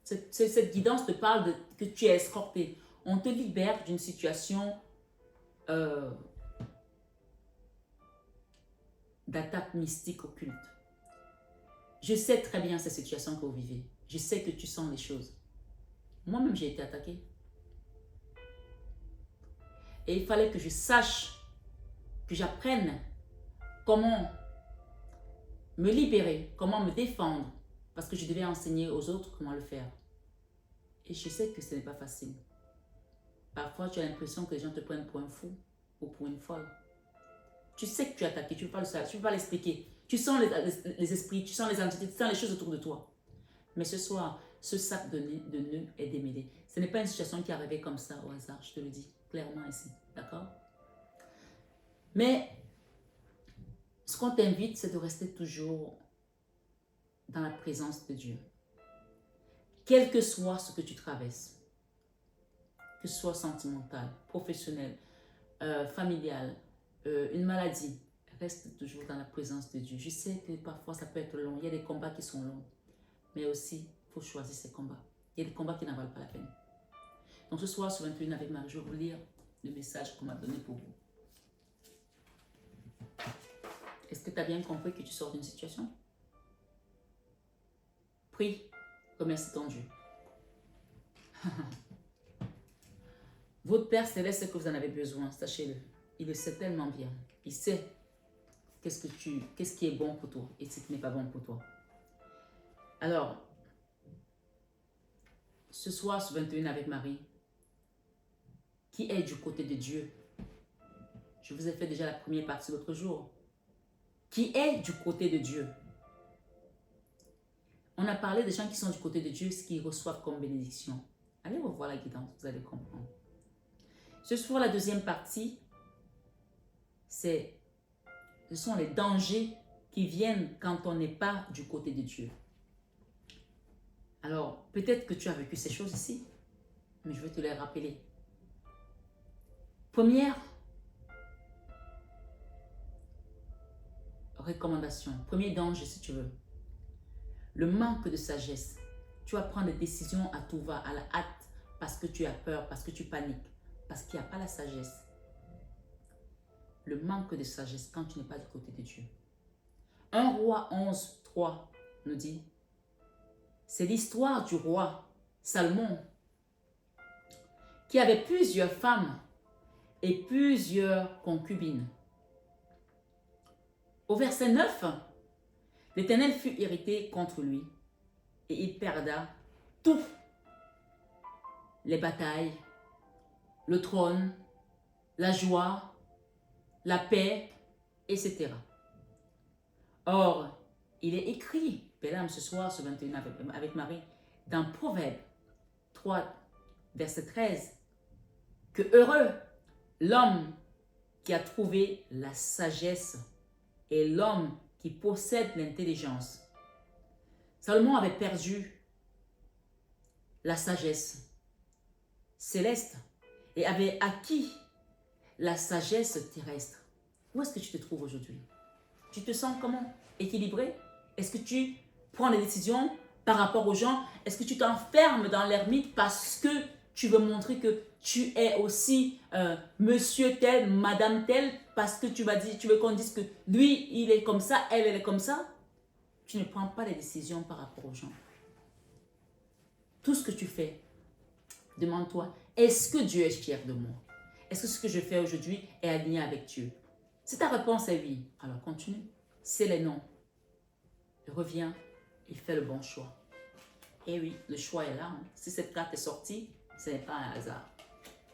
Cette guidance te parle que tu es escorté. On te libère d'une situation d'attaque mystique occulte. Je sais très bien cette situation que vous vivez. Je sais que tu sens les choses. Moi-même, j'ai été attaquée. Et il fallait que je sache, que j'apprenne comment me libérer, comment me défendre, parce que je devais enseigner aux autres comment le faire. Et je sais que ce n'est pas facile. Parfois, tu as l'impression que les gens te prennent pour un fou ou pour une folle. Tu sais que tu es attaqué, tu ne peux pas le savoir, tu ne peux pas l'expliquer. Tu sens les esprits, tu sens les entités, tu sens les choses autour de toi. Mais ce soir, ce sac de nœuds est démêlé. Ce n'est pas une situation qui est arrivée comme ça au hasard, je te le dis clairement ici. D'accord? Mais ce qu'on t'invite, c'est de rester toujours dans la présence de Dieu. Quel que soit ce que tu traverses, que ce soit sentimental, professionnel, familial, une maladie, reste toujours dans la présence de Dieu. Je sais que parfois ça peut être long, il y a des combats qui sont longs, mais aussi il faut choisir ces combats. Il y a des combats qui n'en valent pas la peine. Donc ce soir sur 21 avec Marie, je vais vous lire le message qu'on m'a donné pour vous. Est-ce que tu as bien compris que tu sors d'une situation? Prie, remercie ton Dieu. Votre Père Céleste sait que vous en avez besoin, sachez-le. Il le sait tellement bien. Il sait qu'est-ce qui est bon pour toi et ce qui n'est pas bon pour toi. Alors, ce soir, ce 21 avec Marie, qui est du côté de Dieu? Je vous ai fait déjà la première partie l'autre jour. Qui est du côté de Dieu? On a parlé des gens qui sont du côté de Dieu, ce qu'ils reçoivent comme bénédiction. Allez revoir la guidance, vous allez comprendre. Ce soir, la deuxième partie, ce sont les dangers qui viennent quand on n'est pas du côté de Dieu. Alors, peut-être que tu as vécu ces choses ici, mais je vais te les rappeler. Première recommandation, premier danger si tu veux, le manque de sagesse. Tu vas prendre des décisions à tout va, à la hâte, parce que tu as peur, parce que tu paniques, parce qu'il n'y a pas la sagesse. Le manque de sagesse quand tu n'es pas du côté de Dieu. 1 Roi 11, 3 nous dit, c'est l'histoire du roi Salomon qui avait plusieurs femmes et plusieurs concubines. Au verset 9, l'Éternel fut irrité contre lui et il perda tout. Les batailles, le trône, la joie, la paix, etc. Or, il est écrit Belle ce soir, ce 21 avec Marie, dans Proverbe 3, verset 13, que heureux l'homme qui a trouvé la sagesse et l'homme qui possède l'intelligence. Salomon avait perdu la sagesse céleste et avait acquis la sagesse terrestre. Où est-ce que tu te trouves aujourd'hui? Tu te sens comment? Équilibré? Est-ce que tu prends des décisions par rapport aux gens? Est-ce que tu t'enfermes dans l'ermite parce que tu veux montrer que tu es aussi monsieur tel, madame tel, parce que tu veux qu'on dise que lui, il est comme ça, elle est comme ça? Tu ne prends pas les décisions par rapport aux gens. Tout ce que tu fais, demande-toi, est-ce que Dieu est fier de moi? Est-ce que ce que je fais aujourd'hui est aligné avec Dieu? Si ta réponse est oui, alors continue. Si elle est non, reviens et fais le bon choix. Et oui, le choix est là. Hein. Si cette carte est sortie, ce n'est pas un hasard.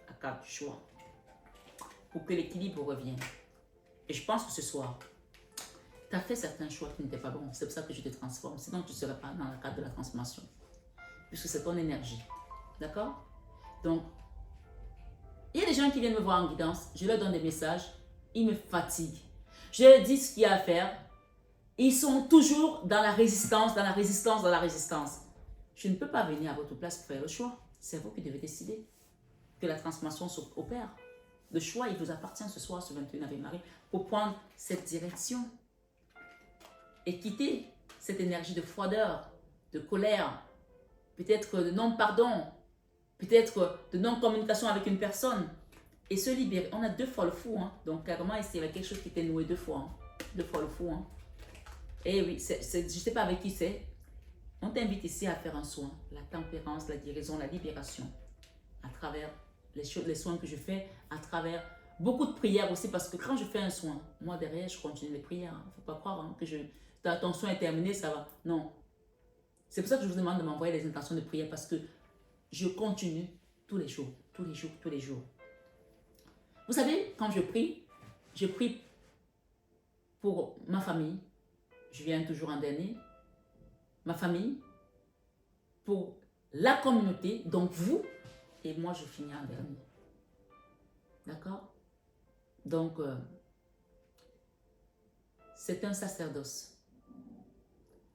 La carte du choix. Pour que l'équilibre revienne. Et je pense que ce soir, tu as fait certains choix qui n'étaient pas bons. C'est pour ça que je te transforme. Sinon, tu ne serais pas dans la carte de la transformation. Puisque c'est ton énergie. D'accord? Donc, il y a des gens qui viennent me voir en guidance. Je leur donne des messages. Ils me fatiguent. Je leur dis ce qu'il y a à faire. Ils sont toujours dans la résistance, dans la résistance, dans la résistance. Je ne peux pas venir à votre place pour faire le choix. C'est vous qui devez décider que la transformation s'opère. Le choix, il vous appartient ce soir, ce 21 avec Marie, pour prendre cette direction et quitter cette énergie de froideur, de colère, peut-être de non-pardon, peut-être de non-communication avec une personne et se libérer. On a 2 fois le fou, hein? Donc carrément, ici, il y avait quelque chose qui était noué 2 fois. Hein? 2 fois le fou. Hein? Et oui, je ne sais pas avec qui c'est. On t'invite ici à faire un soin, la tempérance, la guérison, la libération, à travers les soins que je fais, à travers beaucoup de prières aussi, parce que quand je fais un soin, moi derrière, je continue les prières. Il ne faut pas croire que ton soin est terminé, ça va. Non. C'est pour ça que je vous demande de m'envoyer les intentions de prière, parce que je continue tous les jours, tous les jours, tous les jours. Vous savez, quand je prie pour ma famille. Je viens toujours en dernier. Ma famille, pour la communauté, donc vous, et moi je finis en dernier. D'accord? Donc, c'est un sacerdoce.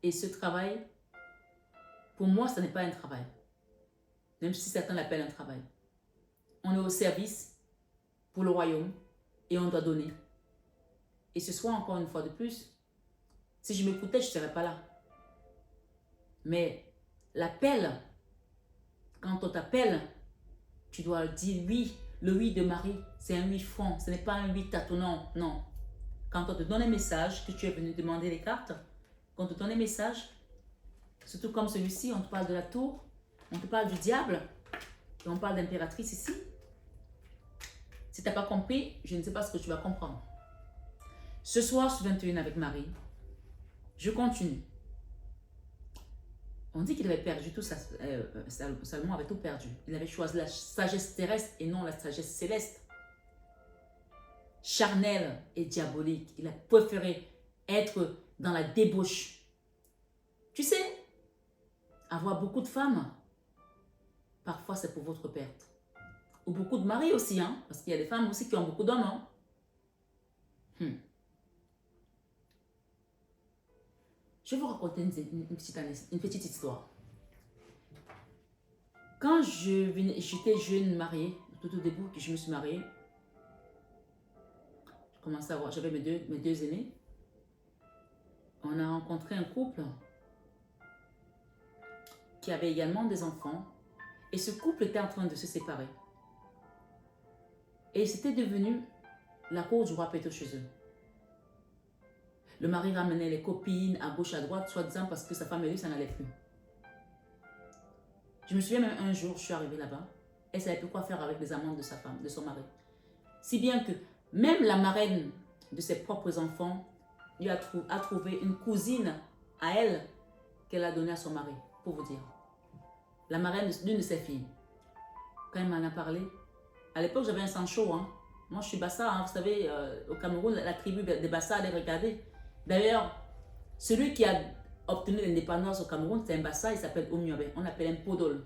Et ce travail, pour moi, ce n'est pas un travail. Même si certains l'appellent un travail. On est au service pour le royaume et on doit donner. Et ce soir, encore une fois de plus, si je m'écoutais, je ne serais pas là. Mais l'appel, quand on t'appelle, tu dois dire oui. Le oui de Marie, c'est un oui franc. Ce n'est pas un oui tâtonnant. Non. Quand on te donne un message, que tu es venu demander les cartes, quand on te donne un message, surtout comme celui-ci, on te parle de la tour, on te parle du diable, et on parle d'impératrice ici. Si tu n'as pas compris, je ne sais pas ce que tu vas comprendre. Ce soir, sur 21 avec Marie, je continue. On dit qu'il avait perdu tout ça. Salomon avait tout perdu. Il avait choisi la sagesse terrestre et non la sagesse céleste. Charnel et diabolique. Il a préféré être dans la débauche. Tu sais, avoir beaucoup de femmes, parfois c'est pour votre perte. Ou beaucoup de maris aussi, hein, parce qu'il y a des femmes aussi qui ont beaucoup d'hommes. Hein. Je vais vous raconter une petite histoire. Quand j'étais jeune mariée, tout au début que je me suis mariée, je commençais à voir, j'avais mes deux aînés. On a rencontré un couple qui avait également des enfants. Et ce couple était en train de se séparer. Et c'était devenu la cour du roi plutôt chez eux. Le mari ramenait les copines à gauche, à droite, soi-disant parce que sa femme et lui, ça n'allait plus. Je me souviens même un jour, je suis arrivée là-bas, elle ne savait plus quoi faire avec les amantes de sa femme, de son mari. Si bien que même la marraine de ses propres enfants lui a trouvé une cousine à elle qu'elle a donnée à son mari, pour vous dire. La marraine d'une de ses filles. Quand elle m'en a parlé, à l'époque j'avais un sang chaud. Hein. Moi je suis Bassa, hein. Vous savez, au Cameroun, la tribu des Bassa allait regarder. D'ailleurs, celui qui a obtenu l'indépendance au Cameroun, c'est un Bassa, il s'appelle Omiobé. On l'appelle un Podol.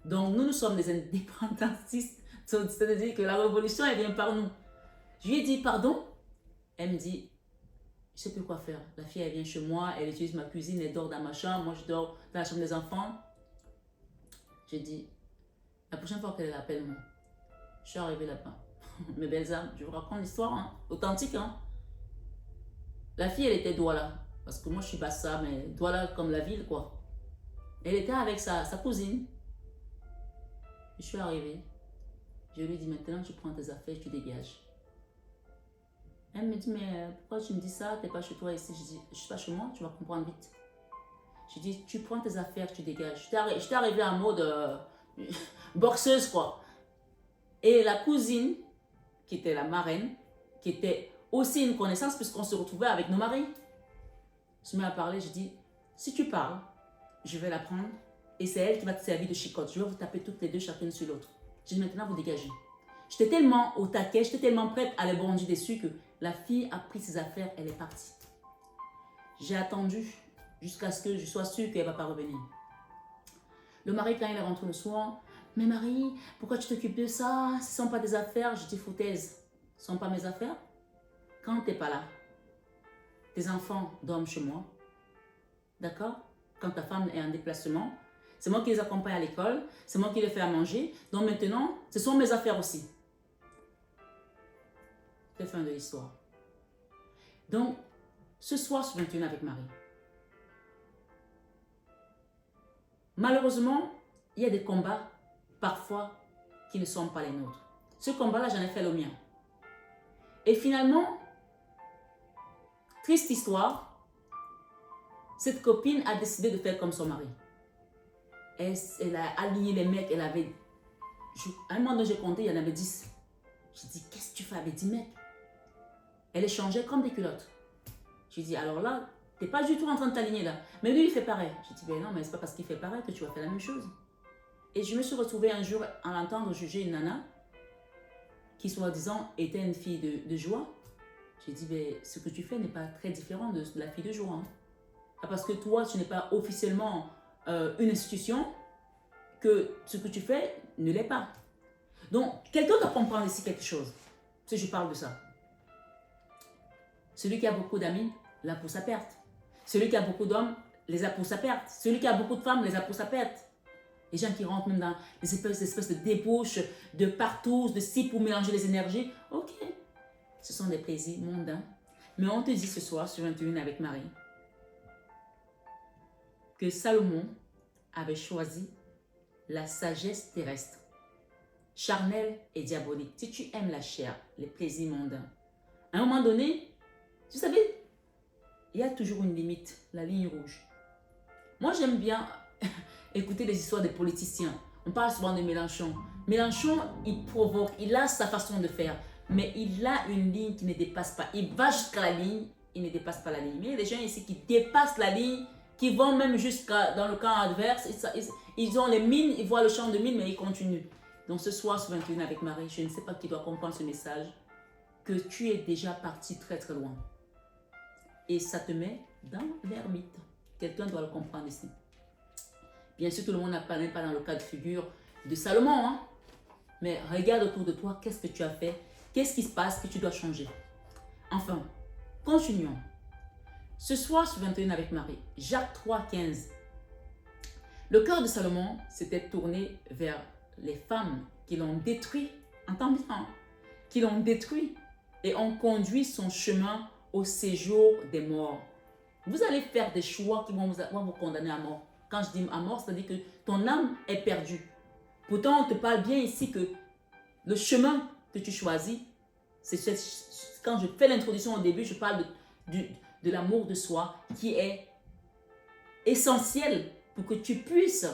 Donc, nous sommes des indépendantistes. C'est-à-dire que la révolution, elle vient par nous. Je lui ai dit, pardon. Elle me dit, je ne sais plus quoi faire. La fille, elle vient chez moi, elle utilise ma cuisine, elle dort dans ma chambre. Moi, je dors dans la chambre des enfants. J'ai dit, la prochaine fois qu'elle appelle moi, je suis arrivée là-bas. Mes belles âmes, je vous raconte l'histoire, hein, authentique. Hein. La fille, elle était Douala. Parce que moi, je suis pas ça, mais Douala comme la ville, quoi. Elle était avec sa cousine. Je suis arrivée. Je lui ai dit, maintenant, tu prends tes affaires, tu dégages. Elle me dit, mais pourquoi tu me dis ça? Tu n'es pas chez toi ici. Je dis, je ne suis pas chez moi, tu vas comprendre vite. Je dis, tu prends tes affaires, tu dégages. J'étais arrivée en mode boxeuse, quoi. Et la cousine, qui était la marraine, qui était aussi une connaissance, puisqu'on se retrouvait avec nos maris. Je me mets à parler, je dis, si tu parles, je vais la prendre et c'est elle qui va te servir de chicotte. Je vais vous taper toutes les deux, chacune sur l'autre. Je dis, maintenant, vous dégagez. J'étais tellement au taquet, j'étais tellement prête à les bondir dessus que la fille a pris ses affaires, elle est partie. J'ai attendu jusqu'à ce que je sois sûre qu'elle ne va pas revenir. Le mari, quand il est rentré le soir, mais Marie, pourquoi tu t'occupes de ça? Ce ne sont pas des affaires. Je dis, foutaise, ce ne sont pas mes affaires. Quand tu n'es pas là, tes enfants dorment chez moi. D'accord? Quand ta femme est en déplacement, c'est moi qui les accompagne à l'école, c'est moi qui les fais à manger. Donc maintenant, ce sont mes affaires aussi. C'est la fin de l'histoire. Donc, ce soir, sur 21 avec Marie. Malheureusement, il y a des combats, parfois, qui ne sont pas les nôtres. Ce combat-là, j'en ai fait le mien. Et finalement, triste histoire, cette copine a décidé de faire comme son mari. Elle a aligné les mecs, elle avait... à un moment donné, j'ai compté, il y en avait 10. J'ai dit, qu'est-ce que tu fais avec 10 mecs? Elle échangeait comme des culottes. J'ai dit, alors là, tu n'es pas du tout en train de t'aligner là. Mais lui, il fait pareil. J'ai dit, ben non, mais c'est pas parce qu'il fait pareil que tu vas faire la même chose. Et je me suis retrouvée un jour à l'entendre juger une nana qui, soi-disant, était une fille de joie. J'ai dit, ben, ce que tu fais n'est pas très différent de la fille de joie. Hein. Parce que toi, tu n'es pas officiellement une institution, que ce que tu fais ne l'est pas. Donc, quelqu'un doit comprendre ici quelque chose, si je parle de ça. Celui qui a beaucoup d'amis l'a pour sa perte. Celui qui a beaucoup d'hommes les a pour sa perte. Celui qui a beaucoup de femmes les a pour sa perte. Les gens qui rentrent même dans des espèces de débauches, de partout, de si pour mélanger les énergies. Ok, ce sont des plaisirs mondains. Mais on te dit ce soir sur 21 avec Marie que Salomon avait choisi la sagesse terrestre, charnelle et diabolique. Si tu aimes la chair, les plaisirs mondains, à un moment donné, vous savez, il y a toujours une limite, la ligne rouge. Moi, j'aime bien écouter les histoires des politiciens. On parle souvent de Mélenchon. Mélenchon, il provoque, il a sa façon de faire, mais il a une ligne qui ne dépasse pas. Il va jusqu'à la ligne, il ne dépasse pas la ligne. Mais il y a des gens ici qui dépassent la ligne, qui vont même jusqu'à dans le camp adverse. Ils ont les mines, ils voient le champ de mines, mais ils continuent. Donc ce soir, sur 21 avec Marie, je ne sais pas qui doit comprendre ce message, que tu es déjà parti très très loin. Et ça te met dans l'ermite. Quelqu'un doit le comprendre ici. Bien sûr, tout le monde n'est pas dans le cas de figure de Salomon. Hein? Mais regarde autour de toi, qu'est-ce que tu as fait? Qu'est-ce qui se passe que tu dois changer? Enfin, continuons. Ce soir, sur 21 avec Marie, Jacques 3, 15. Le cœur de Salomon s'était tourné vers les femmes qui l'ont détruit, entends bien, hein? Qui l'ont détruit et ont conduit son chemin au séjour des morts. Vous allez faire des choix qui vont vous condamner à mort. Quand je dis à mort, c'est-à-dire que ton âme est perdue. Pourtant, on te parle bien ici que le chemin que tu choisis, quand je fais l'introduction au début, je parle de l'amour de soi qui est essentiel pour que tu puisses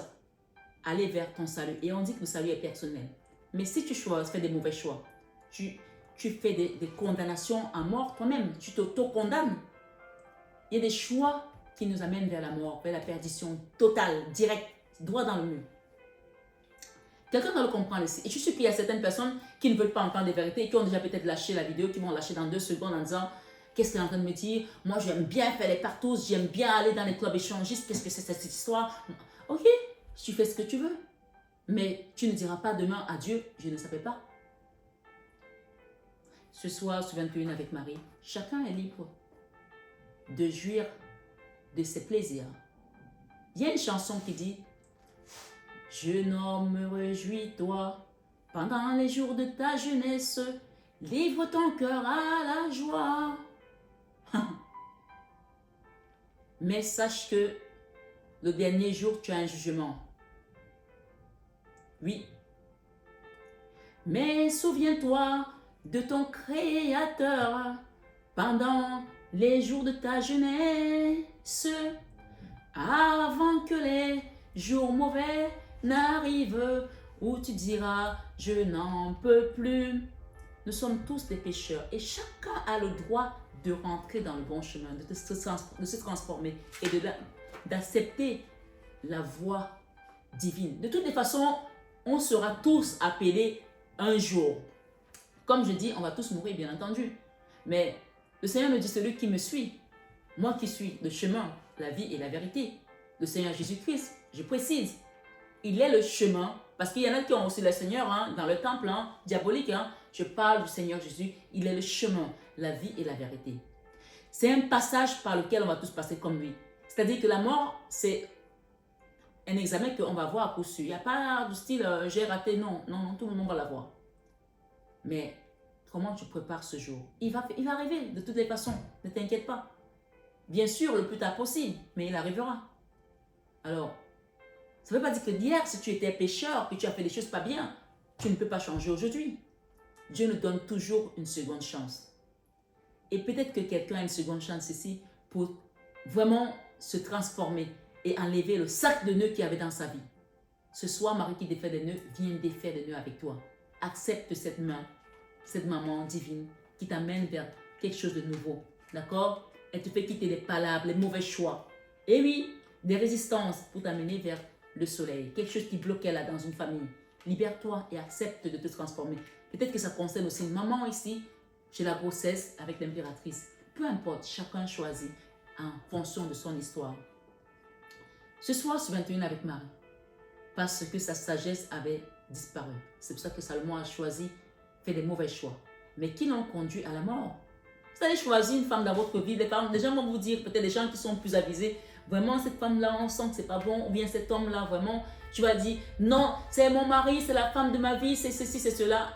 aller vers ton salut. Et on dit que le salut est personnel. Mais si tu fais des mauvais choix, tu fais des condamnations à mort toi-même, tu t'auto-condamnes. Il y a des choix qui nous amènent vers la mort, vers la perdition totale, directe, droit dans le mur. Quelqu'un doit le comprendre ici. Et je suis sûr qu'il y a certaines personnes qui ne veulent pas entendre des vérités et qui ont déjà peut-être lâché la vidéo, qui vont lâcher dans 2 secondes en disant Qu'est-ce qu'elle est en train de me dire? Moi, j'aime bien faire les partous, j'aime bien aller dans les clubs échangistes. Qu'est-ce que c'est cette histoire? Ok, tu fais ce que tu veux. Mais tu ne diras pas demain à Dieu, je ne savais pas. Ce soir, sur 21 avec Marie, chacun est libre de jouir de ses plaisirs. Il y a une chanson qui dit « Jeune homme, réjouis-toi pendant les jours de ta jeunesse, livre ton cœur à la joie. » Mais sache que le dernier jour, tu as un jugement. Oui. Mais souviens-toi de ton Créateur pendant les jours de ta jeunesse, avant que les jours mauvais n'arrivent, où tu diras « je n'en peux plus ». Nous sommes tous des pécheurs et chacun a le droit de rentrer dans le bon chemin, de se transformer et d'accepter la voie divine. De toutes les façons, on sera tous appelés un jour. Comme je dis, on va tous mourir, bien entendu. Mais le Seigneur me dit, celui qui me suit, moi qui suis le chemin, la vie et la vérité, le Seigneur Jésus-Christ, je précise, il est le chemin, parce qu'il y en a qui ont aussi le Seigneur dans le temple diabolique. Je parle du Seigneur Jésus, il est le chemin, la vie et la vérité. C'est un passage par lequel on va tous passer comme lui. C'est-à-dire que la mort, c'est un examen qu'on va voir à coup sûr. Il n'y a pas du style j'ai raté, non, tout le monde va l'avoir. Mais comment tu prépares ce jour? Il va arriver de toutes les façons, ne t'inquiète pas. Bien sûr, le plus tard possible, mais il arrivera. Alors, ça ne veut pas dire que d'hier, si tu étais pécheur, que tu as fait des choses pas bien, tu ne peux pas changer aujourd'hui. Dieu nous donne toujours une seconde chance. Et peut-être que quelqu'un a une seconde chance ici pour vraiment se transformer et enlever le sac de nœuds qu'il y avait dans sa vie. Ce soir, Marie qui défait des nœuds, viens défaire des nœuds avec toi. Accepte cette main, cette maman divine qui t'amène vers quelque chose de nouveau. D'accord? Elle te fait quitter les palabres, les mauvais choix. Et oui, des résistances pour t'amener vers le soleil. Quelque chose qui bloquait là dans une famille. Libère-toi et accepte de te transformer. Peut-être que ça concerne aussi une maman ici, chez la grossesse avec l'impératrice. Peu importe, chacun choisit en fonction de son histoire. Ce soir, sur 21 avec Marie, parce que sa sagesse avait disparu. C'est pour ça que Salomon a choisi, fait des mauvais choix, mais qui l'ont conduit à la mort. Vous allez choisir une femme dans votre vie, des gens vont vous dire, peut-être des gens qui sont plus avisés, vraiment cette femme-là, on sent que c'est pas bon, ou bien cet homme-là, vraiment, tu vas dire, non, c'est mon mari, c'est la femme de ma vie, c'est ceci, c'est cela.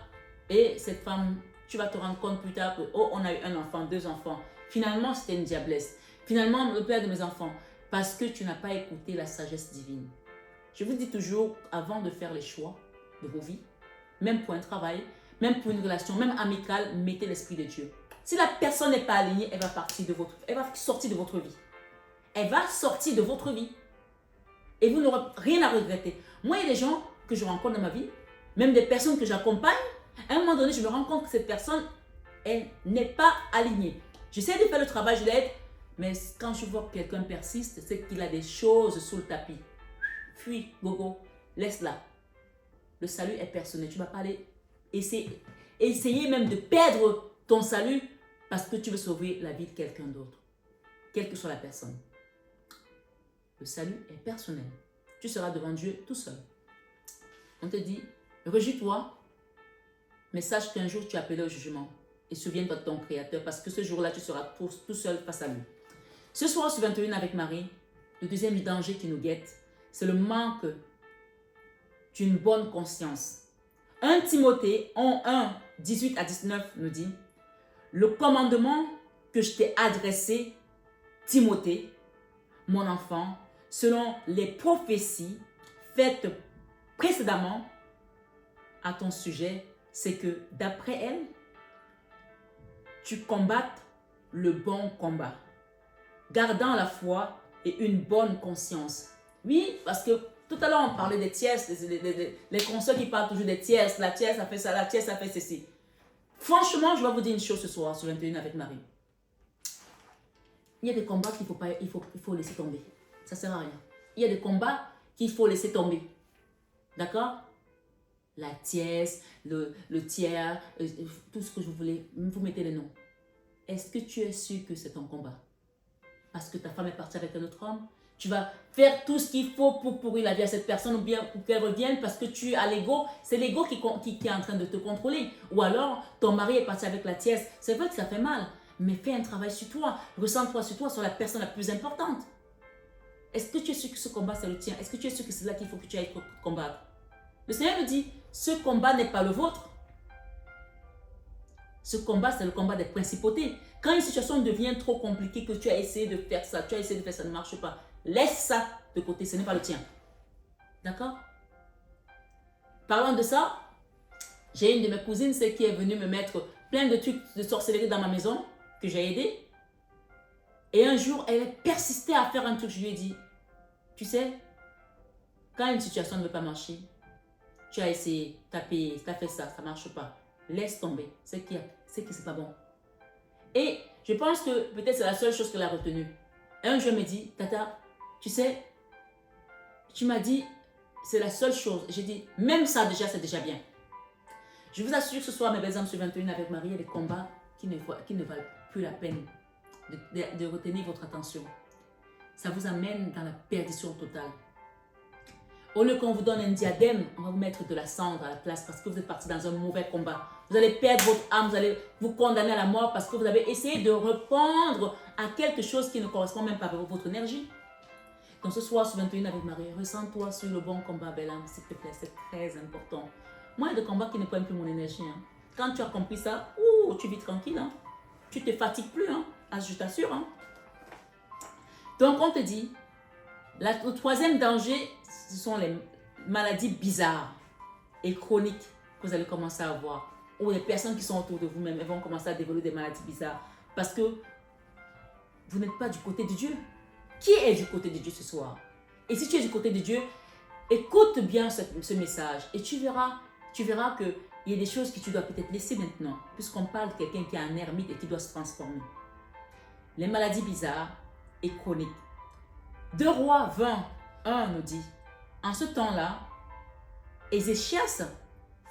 Et cette femme, tu vas te rendre compte plus tard que, oh, on a eu un enfant, 2 enfants. Finalement, c'était une diablesse. Finalement, le père de mes enfants, parce que tu n'as pas écouté la sagesse divine. Je vous dis toujours, avant de faire les choix de vos vies, même pour un travail, même pour une relation, même amicale, mettez l'Esprit de Dieu. Si la personne n'est pas alignée, elle va sortir de votre vie. Elle va sortir de votre vie. Et vous n'aurez rien à regretter. Moi, il y a des gens que je rencontre dans ma vie, même des personnes que j'accompagne. À un moment donné, je me rends compte que cette personne, elle n'est pas alignée. J'essaie de faire le travail, je l'aide, mais quand je vois que quelqu'un persiste, c'est qu'il a des choses sous le tapis. Fuis, gogo, laisse-la. Le salut est personnel. Tu ne vas pas aller essayer même de perdre ton salut parce que tu veux sauver la vie de quelqu'un d'autre, quelle que soit la personne. Le salut est personnel. Tu seras devant Dieu tout seul. On te dit, réjouis-toi, mais sache qu'un jour tu es appelé au jugement. Et souviens-toi de ton Créateur parce que ce jour-là, tu seras tout seul face à lui. Ce soir, sur 21 avec Marie, le deuxième danger qui nous guette, c'est le manque d'une bonne conscience. 1 Timothée 1, 18 à 19 nous dit, le commandement que je t'ai adressé, Timothée, mon enfant, selon les prophéties faites précédemment à ton sujet, c'est que d'après elle, tu combattes le bon combat, gardant la foi et une bonne conscience. Oui, parce que tout à l'heure, on parlait des tierces, les consoeurs qui parlent toujours des tierces. La tierce a fait ça, la tierce a fait ceci. Franchement, je vais vous dire une chose ce soir, sur 21 avec Marie. Il y a des combats qu'il faut laisser tomber. Ça ne sert à rien. Il y a des combats qu'il faut laisser tomber. D'accord? La tierce, le tiers, tout ce que vous voulez, vous mettez les noms. est-ce que tu es sûr que c'est ton combat? Parce que ta femme est partie avec un autre homme? Tu vas faire tout ce qu'il faut pour pourrir la vie à cette personne ou bien pour qu'elle revienne parce que tu as l'ego. C'est l'ego qui est en train de te contrôler. Ou alors, ton mari est parti avec la tièce. C'est vrai que ça fait mal, mais fais un travail sur toi. Ressens-toi sur toi, sur la personne la plus importante. Est-ce que tu es sûr que ce combat, c'est le tien? Est-ce que tu es sûr que c'est là qu'il faut que tu ailles combattre? Le Seigneur me dit, ce combat n'est pas le vôtre. Ce combat, c'est le combat des principautés. Quand une situation devient trop compliquée, que tu as essayé de faire ça, tu as essayé de faire ça, ça ne marche pas, laisse ça de côté, ce n'est pas le tien. D'accord? Parlant de ça, j'ai une de mes cousines, celle qui est venue me mettre plein de trucs de sorcellerie dans ma maison, que j'ai aidé. Et un jour, elle a persisté à faire un truc. Je lui ai dit, tu sais, quand une situation ne veut pas marcher, tu as essayé, tu as payé, tu as fait ça, ça ne marche pas. Laisse tomber, c'est que c'est pas bon. Et je pense que peut-être c'est la seule chose qu'elle a retenue. Un jour, elle me dit, Tata, tu sais, tu m'as dit, c'est la seule chose. J'ai dit, même ça déjà, c'est déjà bien. Je vous assure, ce soir, mes belles âmes sur 21 avec Marie, il y a des combats qui ne valent plus la peine de retenir votre attention. Ça vous amène dans la perdition totale. Au lieu qu'on vous donne un diadème, on va vous mettre de la cendre à la place parce que vous êtes parti dans un mauvais combat. Vous allez perdre votre âme, vous allez vous condamner à la mort parce que vous avez essayé de répondre à quelque chose qui ne correspond même pas à votre énergie. Donc ce soir sur 21 avec Marie, ressens-toi sur le bon combat, belle âme, s'il te plaît, c'est très important. Moi, il y a des combats qui ne prennent plus mon énergie. Hein. Quand tu as compris ça, tu vis tranquille. Hein. Tu ne te fatigues plus, hein. Ah, je t'assure. Hein. Donc on te dit, le troisième danger, ce sont les maladies bizarres et chroniques que vous allez commencer à avoir. Ou les personnes qui sont autour de vous-même, elles vont commencer à développer des maladies bizarres. Parce que vous n'êtes pas du côté de Dieu. Qui est du côté de Dieu ce soir? Et si tu es du côté de Dieu, écoute bien ce message et tu verras qu'il y a des choses que tu dois peut-être laisser maintenant, puisqu'on parle de quelqu'un qui est un ermite et qui doit se transformer. Les maladies bizarres et chroniques. 2 Rois 21 nous dit, en ce temps-là, Ézéchias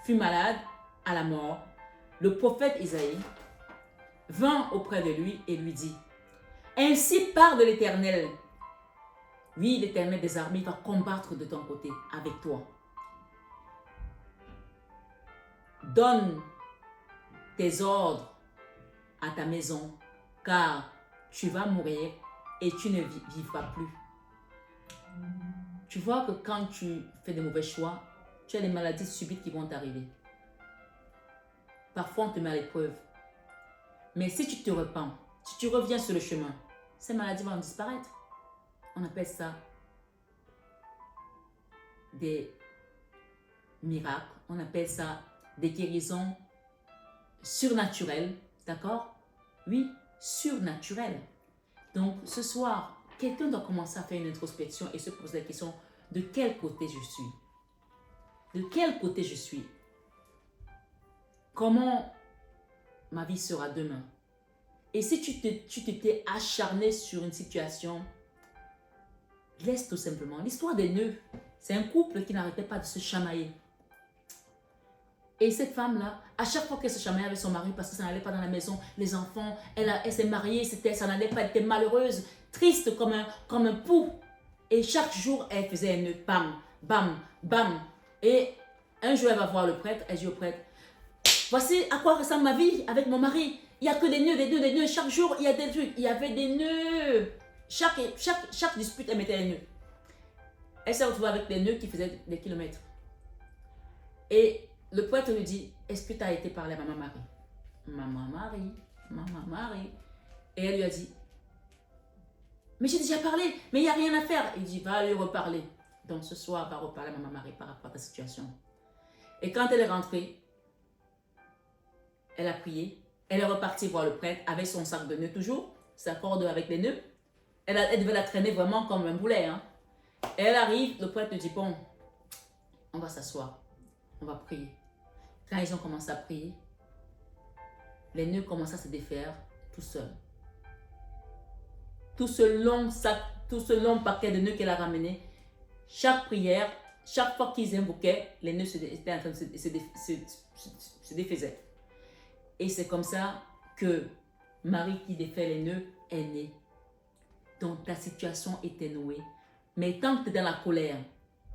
fut malade à la mort. Le prophète Isaïe vint auprès de lui et lui dit, ainsi parle l'Éternel. Oui, l'Éternel des armées va combattre de ton côté avec toi. Donne tes ordres à ta maison, car tu vas mourir et tu ne vivras plus. Tu vois que quand tu fais de mauvais choix, tu as des maladies subites qui vont t'arriver. Parfois, on te met à l'épreuve. Mais si tu te repens, si tu reviens sur le chemin, ces maladies vont disparaître. On appelle ça des miracles. On appelle ça des guérisons surnaturelles. D'accord? Oui, surnaturelles. Donc, ce soir, quelqu'un doit commencer à faire une introspection et se poser la question, de quel côté je suis? De quel côté je suis? Comment ma vie sera demain? Et si tu t'étais acharné sur une situation, laisse tout simplement. L'histoire des nœuds, c'est un couple qui n'arrêtait pas de se chamailler. Et cette femme-là, à chaque fois qu'elle se chamaillait avec son mari parce que ça n'allait pas dans la maison, les enfants, elle s'est mariée, ça n'allait pas, elle était malheureuse, triste comme un pou. Et chaque jour, elle faisait un nœud, bam, bam, bam. Et un jour, elle va voir le prêtre, elle dit au prêtre, voici à quoi ressemble ma vie avec mon mari. Il n'y a que des nœuds, des nœuds, des nœuds. Chaque jour, il y a des trucs. Il y avait des nœuds. Chaque dispute, elle mettait des nœuds. Elle s'est retrouvée avec des nœuds qui faisaient des kilomètres. Et le prêtre lui dit, est-ce que tu as été parler à Maman Marie? Maman Marie, Maman Marie. Et elle lui a dit, mais j'ai déjà parlé, mais il n'y a rien à faire. Il dit, va lui reparler. Donc ce soir, va reparler à Maman Marie par rapport à ta situation. Et quand elle est rentrée, elle a prié. Elle est repartie voir le prêtre avec son sac de nœuds toujours, sa corde avec les nœuds. Elle devait la traîner vraiment comme un boulet. Hein. Et elle arrive, le prêtre lui dit, bon, on va s'asseoir, on va prier. Quand ils ont commencé à prier, les nœuds commencent à se défaire tout seuls. Tout ce long paquet de nœuds qu'elle a ramené, chaque prière, chaque fois qu'ils invoquaient, les nœuds étaient en train de se défaisaient. Et c'est comme ça que Marie qui défait les nœuds est née. Donc ta situation était nouée. Mais tant que tu es dans la colère,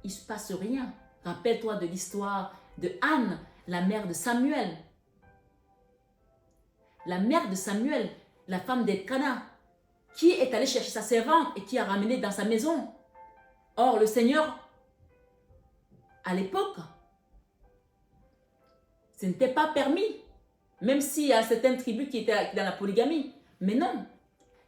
il ne se passe rien. Rappelle-toi de l'histoire de Anne, la mère de Samuel. La mère de Samuel, la femme d'Elkana, qui est allée chercher sa servante et qui a ramené dans sa maison. Or, le Seigneur, à l'époque, ce n'était pas permis. Même s'il y a certaines tribus qui étaient dans la polygamie. Mais non,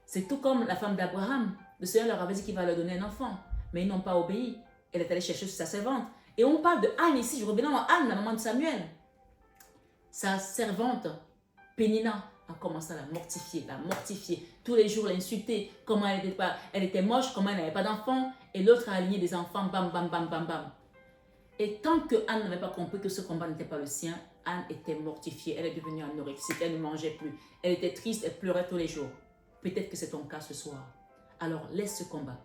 c'est tout comme la femme d'Abraham. Le Seigneur leur avait dit qu'il va leur donner un enfant. Mais ils n'ont pas obéi. Elle est allée chercher sa servante. Et on parle de Anne ici. Je reviens à Anne, la maman de Samuel. Sa servante, Pénina, a commencé à la mortifier. Tous les jours, l'insulter. Comment elle était moche, comment elle n'avait pas d'enfant. Et l'autre a aligné des enfants, bam, bam, bam, bam, bam. Et tant que Anne n'avait pas compris que ce combat n'était pas le sien, Anne était mortifiée. Elle est devenue anorexique. Elle ne mangeait plus. Elle était triste. Elle pleurait tous les jours. Peut-être que c'est ton cas ce soir. Alors, laisse ce combat.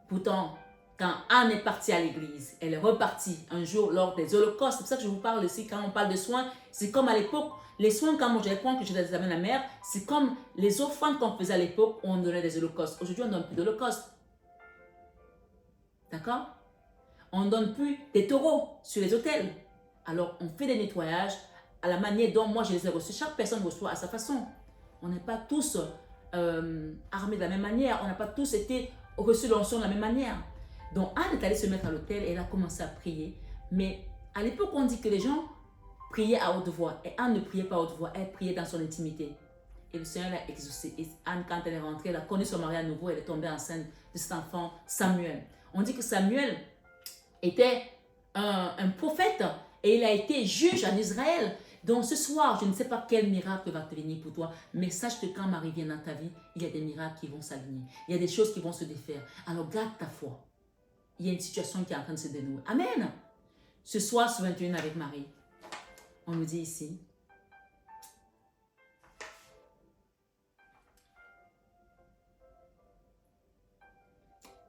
Pourtant, quand Anne est partie à l'église, elle est repartie un jour lors des holocaustes. C'est pour ça que je vous parle ici, quand on parle de soins, c'est comme à l'époque, les soins, quand moi je réponds que je les amène à la mer, c'est comme les offrandes qu'on faisait à l'époque où on donnait des holocaustes. Aujourd'hui, on ne donne plus d'holocaustes. D'accord? On ne donne plus des taureaux sur les autels. Alors, on fait des nettoyages à la manière dont moi je les ai reçus. Chaque personne reçoit à sa façon. On n'est pas tous armés de la même manière. On n'a pas tous été reçus l'onction de la même manière. Donc, Anne est allée se mettre à l'autel et elle a commencé à prier. Mais à l'époque, on dit que les gens priaient à haute voix. Et Anne ne priait pas à haute voix, elle priait dans son intimité. Et le Seigneur l'a exaucée. Et Anne, quand elle est rentrée, elle a connu son mari à nouveau. Elle est tombée enceinte de cet enfant, Samuel. On dit que Samuel était un prophète et il a été juge en Israël. Donc ce soir, je ne sais pas quel miracle va te venir pour toi, mais sache que quand Marie vient dans ta vie, il y a des miracles qui vont s'aligner. Il y a des choses qui vont se défaire. Alors garde ta foi. Il y a une situation qui est en train de se dénouer. Amen. Ce soir, sur 21 avec Marie, on nous dit ici,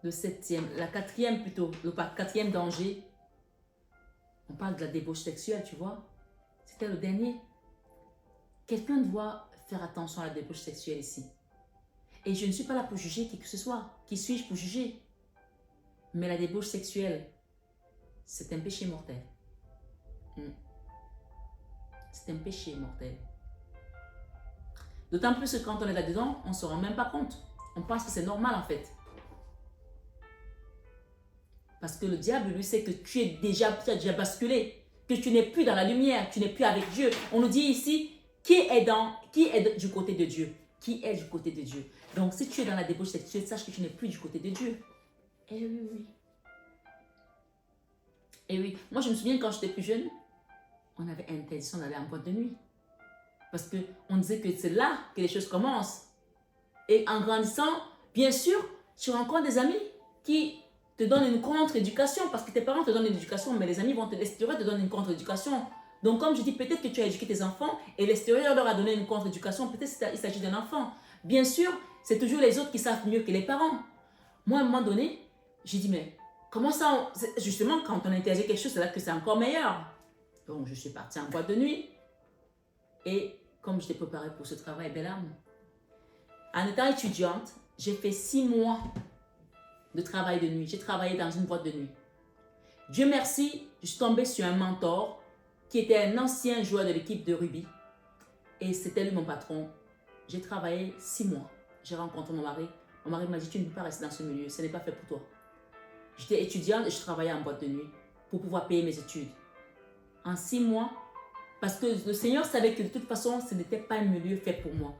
le septième, la quatrième plutôt, le quatrième danger, on parle de la débauche sexuelle, tu vois. C'était le dernier. Quelqu'un doit faire attention à la débauche sexuelle ici. Et je ne suis pas là pour juger qui que ce soit. Qui suis-je pour juger? Mais la débauche sexuelle, c'est un péché mortel. C'est un péché mortel. D'autant plus que quand on est là-dedans, on ne se rend même pas compte. On pense que c'est normal en fait. Parce que le diable, lui, sait que tu as déjà basculé, que tu n'es plus dans la lumière, tu n'es plus avec Dieu. On nous dit ici, qui est du côté de Dieu? Qui est du côté de Dieu? Donc, si tu es dans la débauche sexuelle, sache que tu n'es plus du côté de Dieu. Eh oui, oui. Eh oui. Moi, je me souviens quand j'étais plus jeune, on avait intention d'aller en boîte de nuit. Parce qu'on disait que c'est là que les choses commencent. Et en grandissant, bien sûr, tu rencontres des amis qui te donnent une contre-éducation parce que tes parents te donnent une éducation, mais les amis vont l'extérieur te donner une contre-éducation. Donc, comme je dis, peut-être que tu as éduqué tes enfants et l'extérieur leur a donné une contre-éducation. Peut-être qu'il s'agit d'un enfant. Bien sûr, c'est toujours les autres qui savent mieux que les parents. Moi, à un moment donné, j'ai dit, mais comment ça, justement, quand on interdit quelque chose, c'est là que c'est encore meilleur. Donc, je suis partie en boîte de nuit. Et comme je t'ai préparée pour ce travail, belle âme, en étant étudiante, j'ai fait 6 mois de travail de nuit. J'ai travaillé dans une boîte de nuit. Dieu merci, je suis tombée sur un mentor qui était un ancien joueur de l'équipe de rugby. Et c'était lui mon patron. J'ai travaillé 6 mois. J'ai rencontré mon mari. Mon mari m'a dit, tu ne peux pas rester dans ce milieu, ce n'est pas fait pour toi. J'étais étudiante et je travaillais en boîte de nuit pour pouvoir payer mes études. En 6 mois, parce que le Seigneur savait que de toute façon, ce n'était pas un milieu fait pour moi.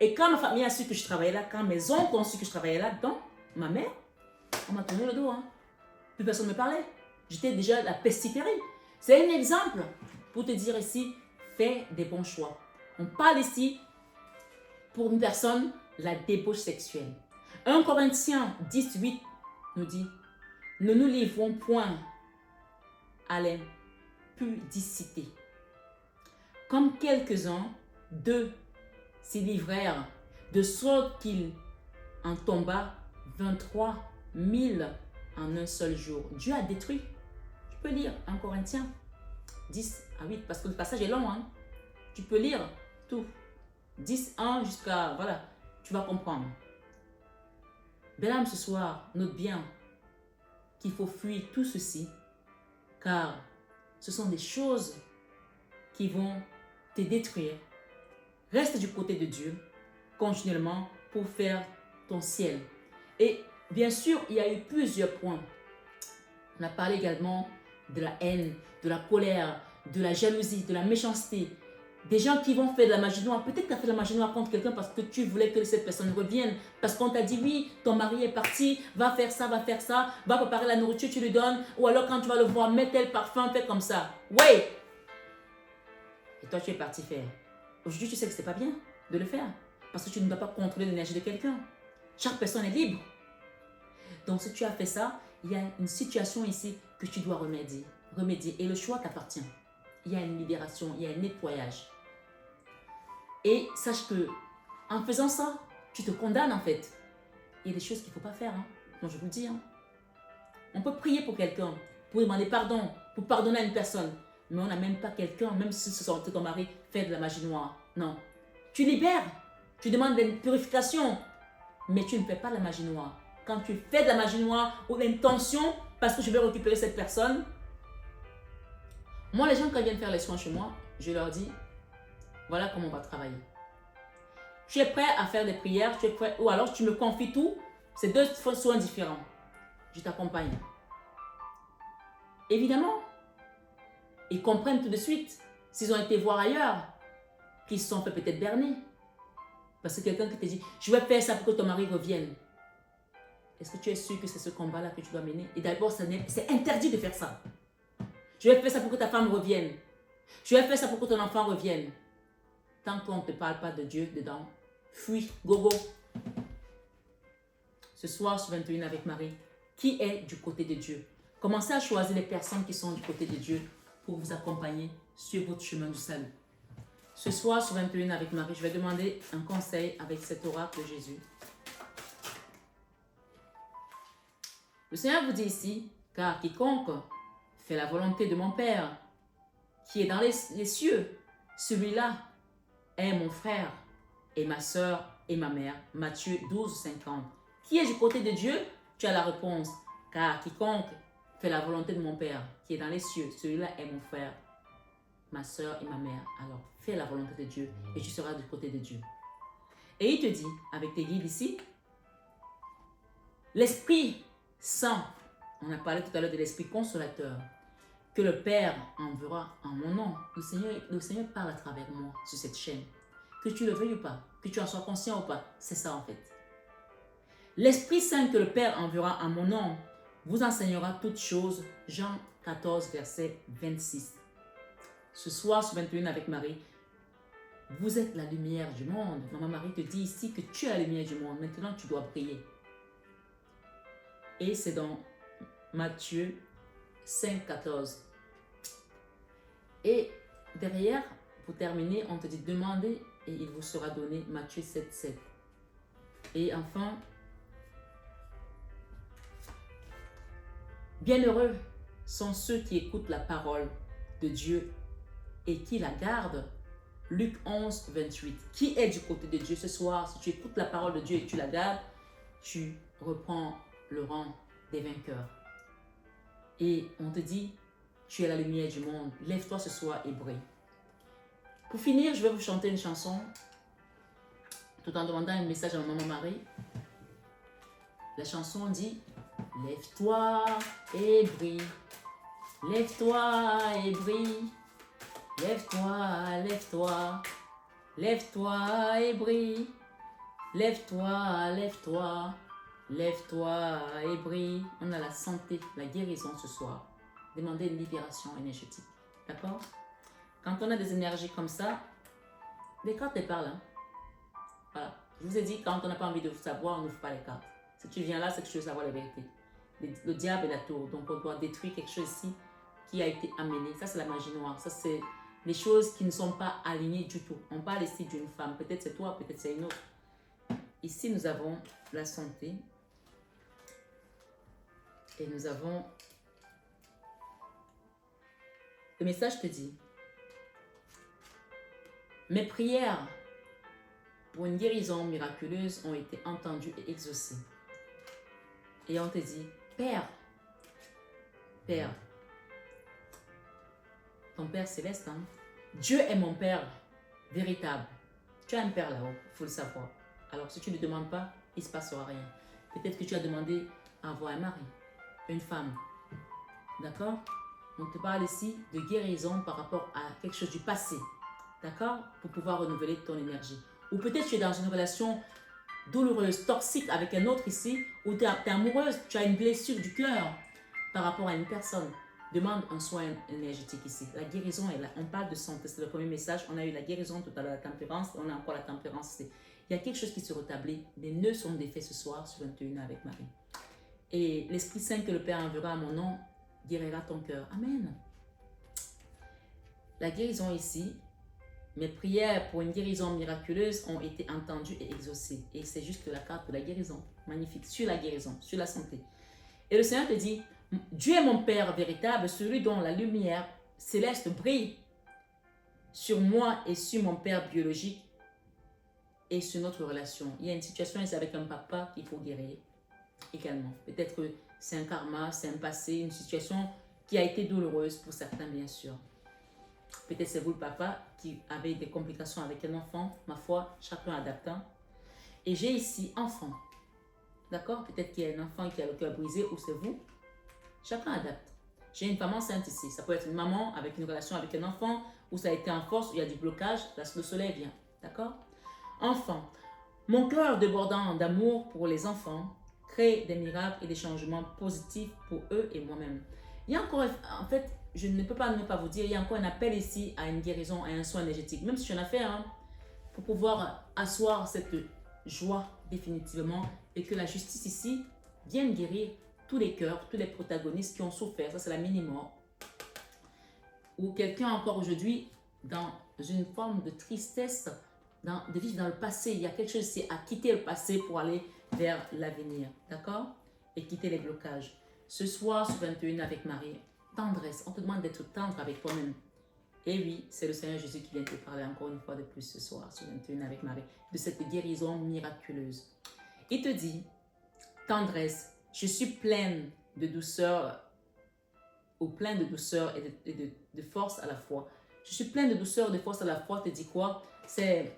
Et quand ma famille a su que je travaillais là, quand mes oncles ont su que je travaillais là-dedans, ma mère, on m'a tourné le dos. Plus personne ne me parlait. J'étais déjà la pestiférée. C'est un exemple pour te dire ici, fais des bons choix. On parle ici, pour une personne, la débauche sexuelle. 1 Corinthiens 18 nous dit, ne nous livrons point à l'impudicité. Comme quelques-uns d'eux s'y livrèrent, de sorte qu'il en tomba 23 000 en un seul jour. Dieu a détruit. Tu peux lire 1 Corinthiens 10 à 8, parce que le passage est long. Tu peux lire tout. 10, 1 jusqu'à... Voilà, tu vas comprendre. Belle âme, ce soir, note bien qu'il faut fuir tout ceci, car ce sont des choses qui vont te détruire. Reste du côté de Dieu continuellement pour faire ton ciel. Et bien sûr, il y a eu plusieurs points. On a parlé également de la haine, de la colère, de la jalousie, de la méchanceté. Des gens qui vont faire de la magie noire. Peut-être que tu as fait de la magie noire contre quelqu'un parce que tu voulais que cette personne revienne. Parce qu'on t'a dit, oui, ton mari est parti, va faire ça, va préparer la nourriture, tu lui donnes. Ou alors quand tu vas le voir, mets tel parfum, fais comme ça. Ouais! Et toi, tu es parti faire. Aujourd'hui, tu sais que ce n'est pas bien de le faire. Parce que tu ne dois pas contrôler l'énergie de quelqu'un. Chaque personne est libre. Donc, si tu as fait ça, il y a une situation ici que tu dois remédier. Et le choix t'appartient. Il y a une libération, il y a un nettoyage. Et sache que en faisant ça, tu te condamnes en fait. Il y a des choses qu'il ne faut pas faire. Hein. Moi, je vous le dis. Hein. On peut prier pour quelqu'un, pour demander pardon, pour pardonner à une personne. Mais on n'a même pas quelqu'un, même si ton mari fait de la magie noire. Non. Tu libères. Tu demandes une purification. Mais tu ne fais pas de la magie noire. Quand tu fais de la magie noire ou l'intention, parce que je vais récupérer cette personne. Moi, les gens, quand ils viennent faire les soins chez moi, je leur dis, voilà comment on va travailler. Tu es prêt à faire des prières, tu es prêt, ou alors tu me confies tout. C'est deux soins différents. Je t'accompagne. Évidemment, ils comprennent tout de suite. S'ils ont été voir ailleurs, qu'ils se sont fait peut-être berner. Parce que quelqu'un qui te dit, je vais faire ça pour que ton mari revienne. Est-ce que tu es sûr que c'est ce combat-là que tu dois mener? Et d'abord, c'est interdit de faire ça. Je vais faire ça pour que ta femme revienne. Je vais faire ça pour que ton enfant revienne. Tant qu'on ne te parle pas de Dieu dedans, fuis, go. Ce soir, sur 21 avec Marie, qui est du côté de Dieu? Commencez à choisir les personnes qui sont du côté de Dieu pour vous accompagner sur votre chemin du salut. Ce soir, sur 21 avec Marie, je vais demander un conseil avec cet oracle de Jésus. Le Seigneur vous dit ici, car quiconque fait la volonté de mon Père, qui est dans les cieux, celui-là est mon frère et ma soeur et ma mère. Matthieu 12, 50. Qui est du côté de Dieu? Tu as la réponse. Car quiconque fait la volonté de mon Père, qui est dans les cieux, celui-là est mon frère, ma soeur et ma mère. Alors, fais la volonté de Dieu et tu seras du côté de Dieu. Et il te dit, avec tes guides ici, l'Esprit Saint, on a parlé tout à l'heure de l'Esprit consolateur, que le Père enverra en mon nom. Le Seigneur parle à travers moi sur cette chaîne. Que tu le veuilles ou pas, que tu en sois conscient ou pas, c'est ça en fait. L'Esprit Saint que le Père enverra en mon nom vous enseignera toutes choses. Jean 14, verset 26. Ce soir, sur 21 avec Marie, vous êtes la lumière du monde. Maman Marie te dit ici que tu es la lumière du monde. Maintenant, tu dois briller. Et c'est dans Matthieu 5, 14. Et derrière, pour terminer, on te dit demandez et il vous sera donné. Matthieu 7, 7. Et enfin, bienheureux sont ceux qui écoutent la parole de Dieu et qui la gardent. Luc 11, 28. Qui est du côté de Dieu ce soir? Si tu écoutes la parole de Dieu et tu la gardes, tu reprends le rang des vainqueurs. Et on te dit, tu es la lumière du monde. Lève-toi ce soir et brille. Pour finir, je vais vous chanter une chanson tout en demandant un message à ma maman Marie. La chanson dit, lève-toi et brille. Lève-toi et brille. Lève-toi, lève-toi. Lève-toi et brille. Lève-toi, lève-toi. Lève-toi et brille. On a la santé, la guérison ce soir. Demandez une libération énergétique. D'accord? Quand on a des énergies comme ça, les cartes les parlent. Hein? Voilà. Je vous ai dit, quand on n'a pas envie de savoir, on n'ouvre pas les cartes. Si tu viens là, c'est que tu veux savoir la vérité. Le diable est la tour. Donc on doit détruire quelque chose ici qui a été amené. Ça, c'est la magie noire. Ça, c'est les choses qui ne sont pas alignées du tout. On parle ici d'une femme. Peut-être c'est toi, peut-être c'est une autre. Ici, nous avons la santé. Et nous avons... Le message te dit, mes prières pour une guérison miraculeuse ont été entendus et exaucés. Et on te dit, Père, Père, ton Père céleste, hein? Dieu est mon Père véritable. Tu as un Père là-haut, il faut le savoir. Alors si tu ne demandes pas, il ne se passera rien. Peut-être que tu as demandé à avoir un mari, une femme. D'accord? On te parle ici de guérison par rapport à quelque chose du passé. D'accord? Pour pouvoir renouveler ton énergie. Ou peut-être tu es dans une relation douloureuse, toxique avec un autre ici, ou tu es amoureuse, tu as une blessure du cœur par rapport à une personne. Demande un soin énergétique ici. La guérison est là. On parle de santé. C'est le premier message. On a eu la guérison tout à l'heure, la tempérance. On a encore la tempérance ici. Il y a quelque chose qui se rétablit. Les nœuds sont défaits ce soir sur 21 avec Marie. Et l'Esprit Saint que le Père enverra à mon nom guérira ton cœur. Amen. La guérison ici, mes prières pour une guérison miraculeuse ont été entendues et exaucées. Et c'est juste la carte de la guérison. Magnifique. Sur la guérison, sur la santé. Et le Seigneur te dit, Dieu est mon Père véritable, celui dont la lumière céleste brille sur moi et sur mon Père biologique et sur notre relation. Il y a une situation ici avec un papa qu'il faut guérir également. Peut-être que c'est un karma, c'est un passé, une situation qui a été douloureuse pour certains, bien sûr. Peut-être c'est vous le papa qui avez des complications avec un enfant. Ma foi, chacun adaptant. Et j'ai ici enfant. D'accord? Peut-être qu'il y a un enfant qui a le cœur brisé ou c'est vous. Chacun adapte. J'ai une femme enceinte ici. Ça peut être une maman avec une relation avec un enfant où ça a été en force, où il y a du blocage. Là, le soleil vient. D'accord? Enfant. Mon cœur débordant d'amour pour les enfants crée des miracles et des changements positifs pour eux et moi-même. Il y a encore, en fait, je ne peux pas ne pas vous dire, il y a encore un appel ici à une guérison, à un soin énergétique. Même si j'en ai fait un, pour pouvoir asseoir cette joie définitivement et que la justice ici vienne guérir tous les cœurs, tous les protagonistes qui ont souffert. Ça, c'est la mini-mort. Ou quelqu'un encore aujourd'hui dans une forme de tristesse, de vivre dans le passé. Il y a quelque chose, c'est à quitter le passé pour aller vers l'avenir. D'accord? Et quitter les blocages. Ce soir, sur 21 avec Marie, tendresse. On te demande d'être tendre avec toi-même. Et oui, c'est le Seigneur Jésus qui vient te parler encore une fois de plus ce soir, sur 21 avec Marie, de cette guérison miraculeuse. Il te dit, tendresse, je suis pleine de douceur, ou plein de douceur et de force à la fois. Je suis pleine de douceur et de force à la fois, te dit quoi? C'est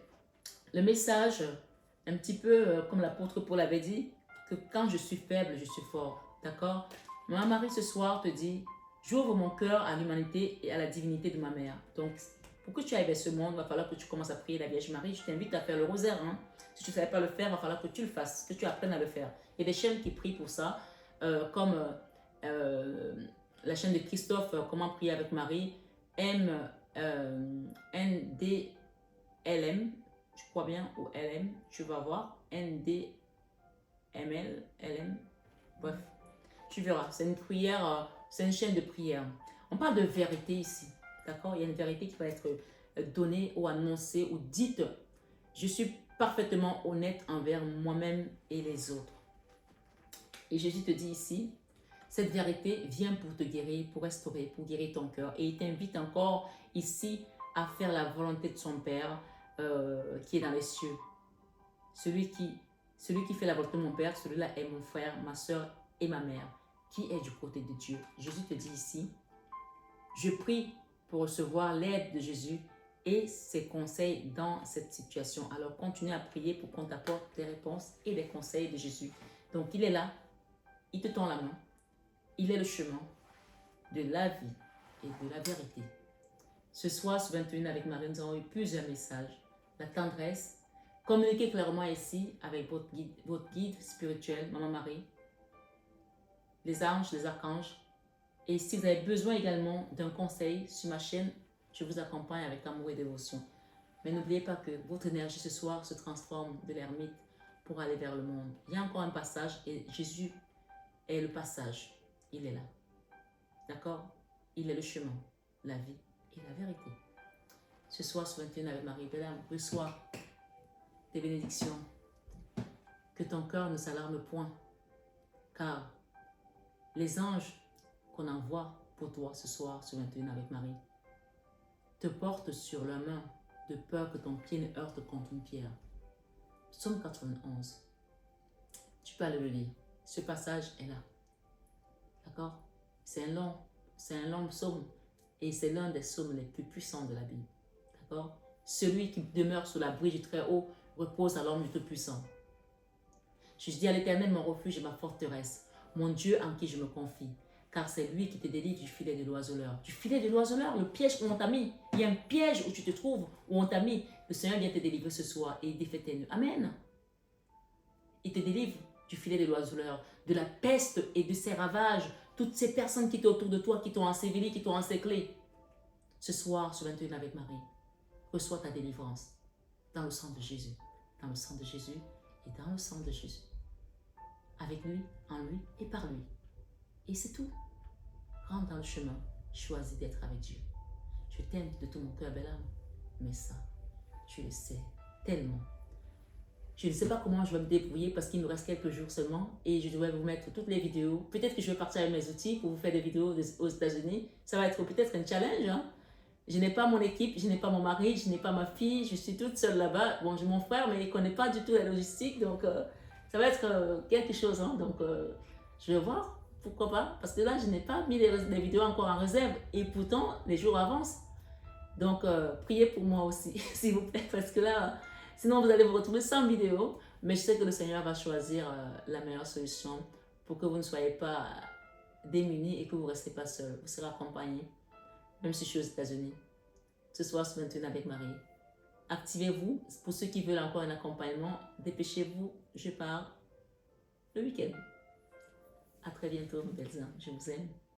le message, un petit peu comme l'apôtre Paul avait dit, que quand je suis faible, je suis fort. D'accord? Ma Marie ce soir te dit, j'ouvre mon cœur à l'humanité et à la divinité de ma mère. Donc, pour que tu ailles vers ce monde, il va falloir que tu commences à prier la Vierge Marie. Je t'invite à faire le rosaire. Hein. Si tu ne savais pas le faire, il va falloir que tu le fasses, que tu apprennes à le faire. Il y a des chaînes qui prient pour ça, comme la chaîne de Christophe, Comment prier avec Marie, NDLM, je crois bien, ou LM, tu vas voir, NDML, LM, bref, tu verras, c'est une prière, c'est une chaîne de prière. On parle de vérité ici, d'accord? Il y a une vérité qui va être donnée ou annoncée ou dite. Je suis parfaitement honnête envers moi-même et les autres. Et Jésus te dit ici, cette vérité vient pour te guérir, pour restaurer, pour guérir ton cœur. Et il t'invite encore ici à faire la volonté de son Père qui est dans les cieux. Celui qui fait la volonté de mon Père, celui-là est mon frère, ma soeur et ma mère, qui est du côté de Dieu. Jésus te dit ici, je prie pour recevoir l'aide de Jésus et ses conseils dans cette situation. Alors continue à prier pour qu'on t'apporte des réponses et des conseils de Jésus. Donc il est là, il te tend la main. Il est le chemin de la vie et de la vérité. Ce soir, sur 21 avec Marie, nous avons eu plusieurs messages. La tendresse, communiquez clairement ici avec votre guide spirituel, Maman Marie, les anges, les archanges. Et si vous avez besoin également d'un conseil sur ma chaîne, je vous accompagne avec amour et dévotion. Mais n'oubliez pas que votre énergie ce soir se transforme de l'ermite pour aller vers le monde. Il y a encore un passage et Jésus est le passage. Il est là. D'accord? Il est le chemin, la vie et la vérité. Ce soir, sur 21 avec Marie, reçois tes bénédictions. Que ton cœur ne s'alarme point, car les anges qu'on envoie pour toi ce soir, sur 21 avec Marie, te portent sur leurs mains de peur que ton pied ne heurte contre une pierre. Psaume 91. Tu peux aller le lire. Ce passage est là. D'accord? C'est un long psaume et c'est l'un des psaumes les plus puissants de la Bible. D'accord? Celui qui demeure sous l'abri du Très-Haut repose à l'ombre du Tout-Puissant. Je dis à l'Éternel mon refuge et ma forteresse, mon Dieu en qui je me confie, car c'est lui qui te délivre du filet de l'oiseleur. Du filet de l'oiseleur, le piège où on t'a mis. Il y a un piège où tu te trouves, où on t'a mis. Le Seigneur vient te délivrer ce soir et il défait tes nœuds. Amen. Il te délivre du filet de l'oiseleur, de la peste et de ses ravages. Toutes ces personnes qui étaient autour de toi, qui t'ont enseveli, qui t'ont encerclé. Ce soir, sur 21 avec Marie, reçois ta délivrance dans le sang de Jésus. Dans le sang de Jésus et dans le sang de Jésus. Avec lui, en lui et par lui. Et c'est tout. Rentre dans le chemin, choisis d'être avec Dieu. Je t'aime de tout mon cœur, belle âme. Mais ça, tu le sais tellement. Je ne sais pas comment je vais me débrouiller parce qu'il nous reste quelques jours seulement et je devrais vous mettre toutes les vidéos. Peut-être que je vais partir avec mes outils pour vous faire des vidéos aux États-Unis. Ça va être peut-être un challenge. Hein? Je n'ai pas mon équipe, je n'ai pas mon mari, je n'ai pas ma fille, je suis toute seule là-bas. Bon, j'ai mon frère, mais il ne connaît pas du tout la logistique, donc ça va être quelque chose. Hein? Donc, je vais voir, pourquoi pas. Parce que là, je n'ai pas mis les vidéos encore en réserve et pourtant, les jours avancent. Donc, priez pour moi aussi, s'il vous plaît, parce que là... Sinon, vous allez vous retrouver sans vidéo. Mais je sais que le Seigneur va choisir la meilleure solution pour que vous ne soyez pas démunis et que vous ne restez pas seul. Vous serez accompagné, même si je suis aux États-Unis. Ce soir, sur 21 avec Marie. Activez-vous. Pour ceux qui veulent encore un accompagnement, dépêchez-vous. Je pars le week-end. À très bientôt, mes belles âmes. Je vous aime.